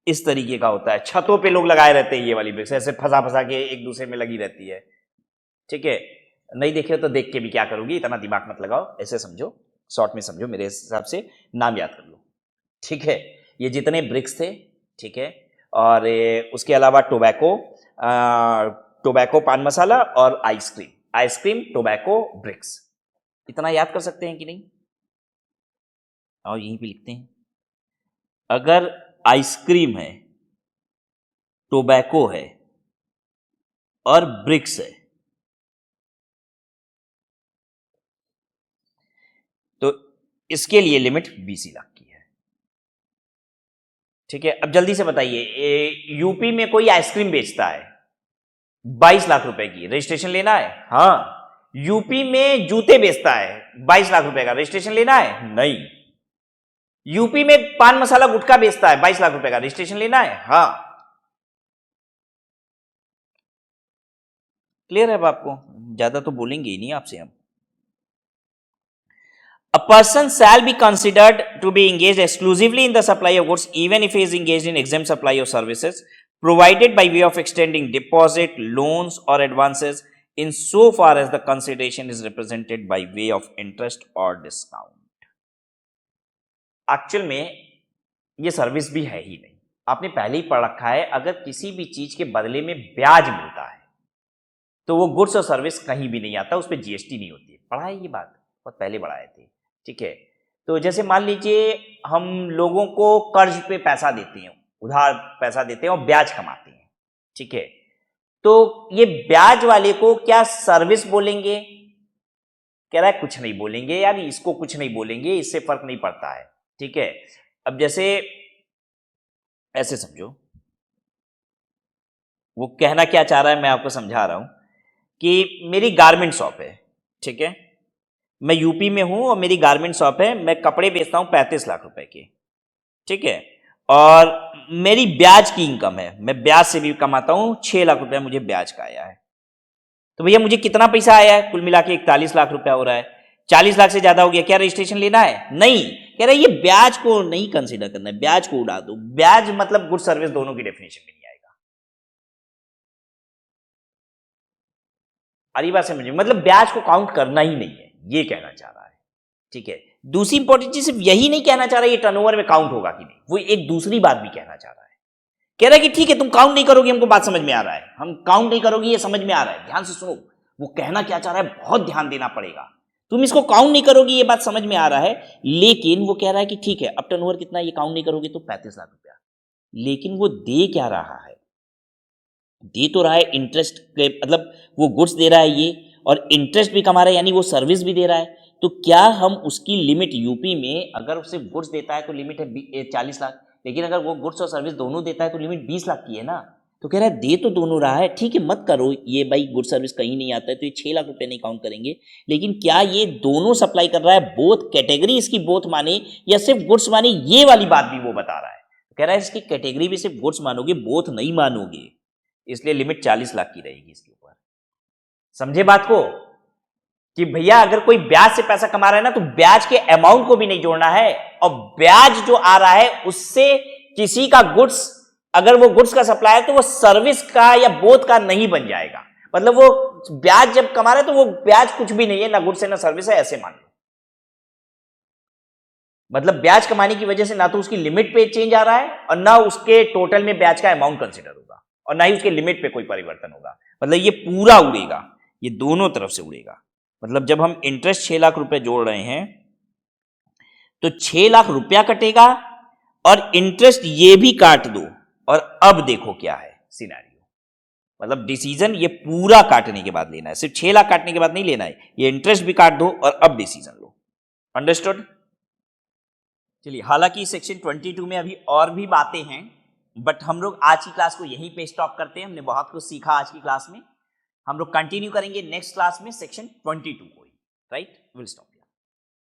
इस तरीके का होता है, छतों पे लोग लगाए रहते हैं ये वाली ब्रिक्स, ऐसे फंसा फंसा के एक दूसरे में लगी रहती है, ठीक है। नहीं देखे तो देख के भी क्या करोगी, इतना दिमाग मत लगाओ, ऐसे समझो, शॉर्ट में समझो, मेरे हिसाब से नाम याद कर लो, ठीक है। ये जितने ब्रिक्स थे, ठीक है, और उसके अलावा टोबैको, टोबैको पान मसाला और आइसक्रीम, आइसक्रीम टोबैको ब्रिक्स, इतना याद कर सकते हैं कि नहीं। और यहीं पे लिखते हैं, अगर आइसक्रीम है, टोबैको है और ब्रिक्स है, तो इसके लिए लिमिट 20 लाख की है, ठीक है। अब जल्दी से बताइए, यूपी में कोई आइसक्रीम बेचता है 22 लाख रुपए की, रजिस्ट्रेशन लेना है, हाँ। यूपी में जूते बेचता है 22 लाख रुपए का, रजिस्ट्रेशन लेना है, नहीं। यूपी में पान मसाला गुटखा बेचता है 22 लाख रुपए का, रजिस्ट्रेशन लेना है, हाँ। क्लियर है अब आपको, ज्यादा तो बोलेंगे ही नहीं आपसे हम। A person shall be considered to be engaged exclusively in the supply of goods even if he is engaged in exempt supply of services provided by way of extending deposit, loans or advances in so far as the consideration is represented by way of interest or discount. Actual में ये service भी है ही नहीं, आपने पहले ही पढ़ रखा है, अगर किसी भी चीज के बदले में ब्याज मिलता है तो वो गुड्स और सर्विस कहीं भी नहीं आता, उस पर जीएसटी नहीं होती है। पढ़ा है ये बात, बहुत पहले पढ़ाए थे, ठीक है। तो जैसे मान लीजिए हम लोगों को कर्ज पे पैसा देते हैं, उधार पैसा देते हैं और ब्याज कमाते हैं, ठीक है। तो ये ब्याज वाले को क्या सर्विस बोलेंगे, कह रहा है कुछ नहीं बोलेंगे यार, इसको कुछ नहीं बोलेंगे, इससे फर्क नहीं पड़ता है, ठीक है। अब जैसे ऐसे समझो, वो कहना क्या चाह रहा है मैं आपको समझा रहा हूं, कि मेरी गारमेंट शॉप है, ठीक है, मैं यूपी में हूं और मेरी गारमेंट शॉप है, मैं कपड़े बेचता हूं 35 लाख रुपए के, ठीक है, और मेरी ब्याज की इनकम है, मैं ब्याज से भी कमाता हूं, 6 लाख रुपया मुझे ब्याज का आया है। तो भैया मुझे कितना पैसा आया है, कुल मिला के 41 लाख रुपया हो रहा है, 40 लाख से ज्यादा हो गया, क्या रजिस्ट्रेशन लेना है, नहीं। कह रहा है ये ब्याज को नहीं कंसीडर करना है, ब्याज को उड़ा दो, ब्याज मतलब गुड सर्विस दोनों की डेफिनेशन में नहीं आएगा। अरे बात समझिए, मतलब ब्याज को काउंट करना ही नहीं है, ये कहना चाह रहा है, ठीक है। दूसरी इंपॉर्टेंट चीज सिर्फ यही नहीं कहना चाह रहा है ये टर्नओवर में काउंट होगा कि नहीं, वो एक दूसरी बात भी कहना चाह रहा है। कह रहा है कि ठीक है तुम काउंट नहीं करोगे, हमको बात समझ में आ रहा है, हम काउंट नहीं करोगे, ये समझ में आ रहा है, ध्यान से सुनो, वो कहना क्या चाह रहा है बहुत ध्यान देना पड़ेगा। तुम इसको काउंट नहीं करोगे, ये बात समझ में आ रहा है, लेकिन वो कह रहा है कि ठीक है अब टर्नओवर कितना, ये काउंट नहीं करोगे तो 35 लाख रुपया, लेकिन वो दे क्या रहा है, दे तो रहा है इंटरेस्ट, मतलब वो गुड्स दे रहा है ये, और इंटरेस्ट भी कमा रहा है, यानी वो सर्विस भी दे रहा है। तो क्या हम उसकी लिमिट यूपी में अगर उसे गुड्स देता है तो लिमिट है 40 लाख, लेकिन अगर वो गुड्स और सर्विस दोनों देता है तो लिमिट 20 लाख की है ना। तो कह रहा है दे तो दोनों रहा है, ठीक है मत करो ये भाई, गुड सर्विस कहीं नहीं आता है तो ये 6 लाख रुपए नहीं काउंट करेंगे, लेकिन क्या ये दोनों सप्लाई कर रहा है, बोथ कैटेगरी इसकी बोथ माने या सिर्फ गुड्स माने, ये वाली बात भी वो बता रहा है। कह रहा है इसकी कैटेगरी भी सिर्फ गुड्स मानोगे, बोथ नहीं मानोगे, इसलिए लिमिट 40 लाख की रहेगी इसके ऊपर। समझे बात को कि भैया अगर कोई ब्याज से पैसा कमा रहा है ना तो ब्याज के अमाउंट को भी नहीं जोड़ना है, और ब्याज जो आ रहा है उससे किसी का गुड्स, अगर वो गुड्स का सप्लाई है तो वो सर्विस का या बोथ का नहीं बन जाएगा। मतलब वो ब्याज जब कमा रहा है तो वो ब्याज कुछ भी नहीं है, ना गुड्स है ना सर्विस है, ऐसे मान लो। मतलब ब्याज कमाने की वजह से ना तो उसकी लिमिट पे चेंज आ रहा है और ना उसके टोटल में ब्याज का अमाउंट कंसिडर होगा और ना ही उसके लिमिट पे कोई परिवर्तन होगा। मतलब ये पूरा उड़ेगा, ये दोनों तरफ से उड़ेगा। मतलब जब हम इंटरेस्ट 6 लाख रुपए जोड़ रहे हैं तो 6 लाख रुपया कटेगा और इंटरेस्ट ये भी काट दो, और अब देखो क्या है सिनेरियो। मतलब डिसीजन ये पूरा काटने के बाद लेना है, सिर्फ 6 लाख काटने के बाद नहीं लेना है, ये इंटरेस्ट भी काट दो और अब डिसीजन लो। अंडरस्टूड? चलिए, हालांकि सेक्शन 22 में अभी और भी बातें हैं, बट हम लोग आज की क्लास को यहीं पे स्टॉप करते हैं। हमने बहुत कुछ सीखा आज की क्लास में, हम लोग कंटिन्यू करेंगे नेक्स्ट क्लास में सेक्शन 22 को ही, राइट? Will stop.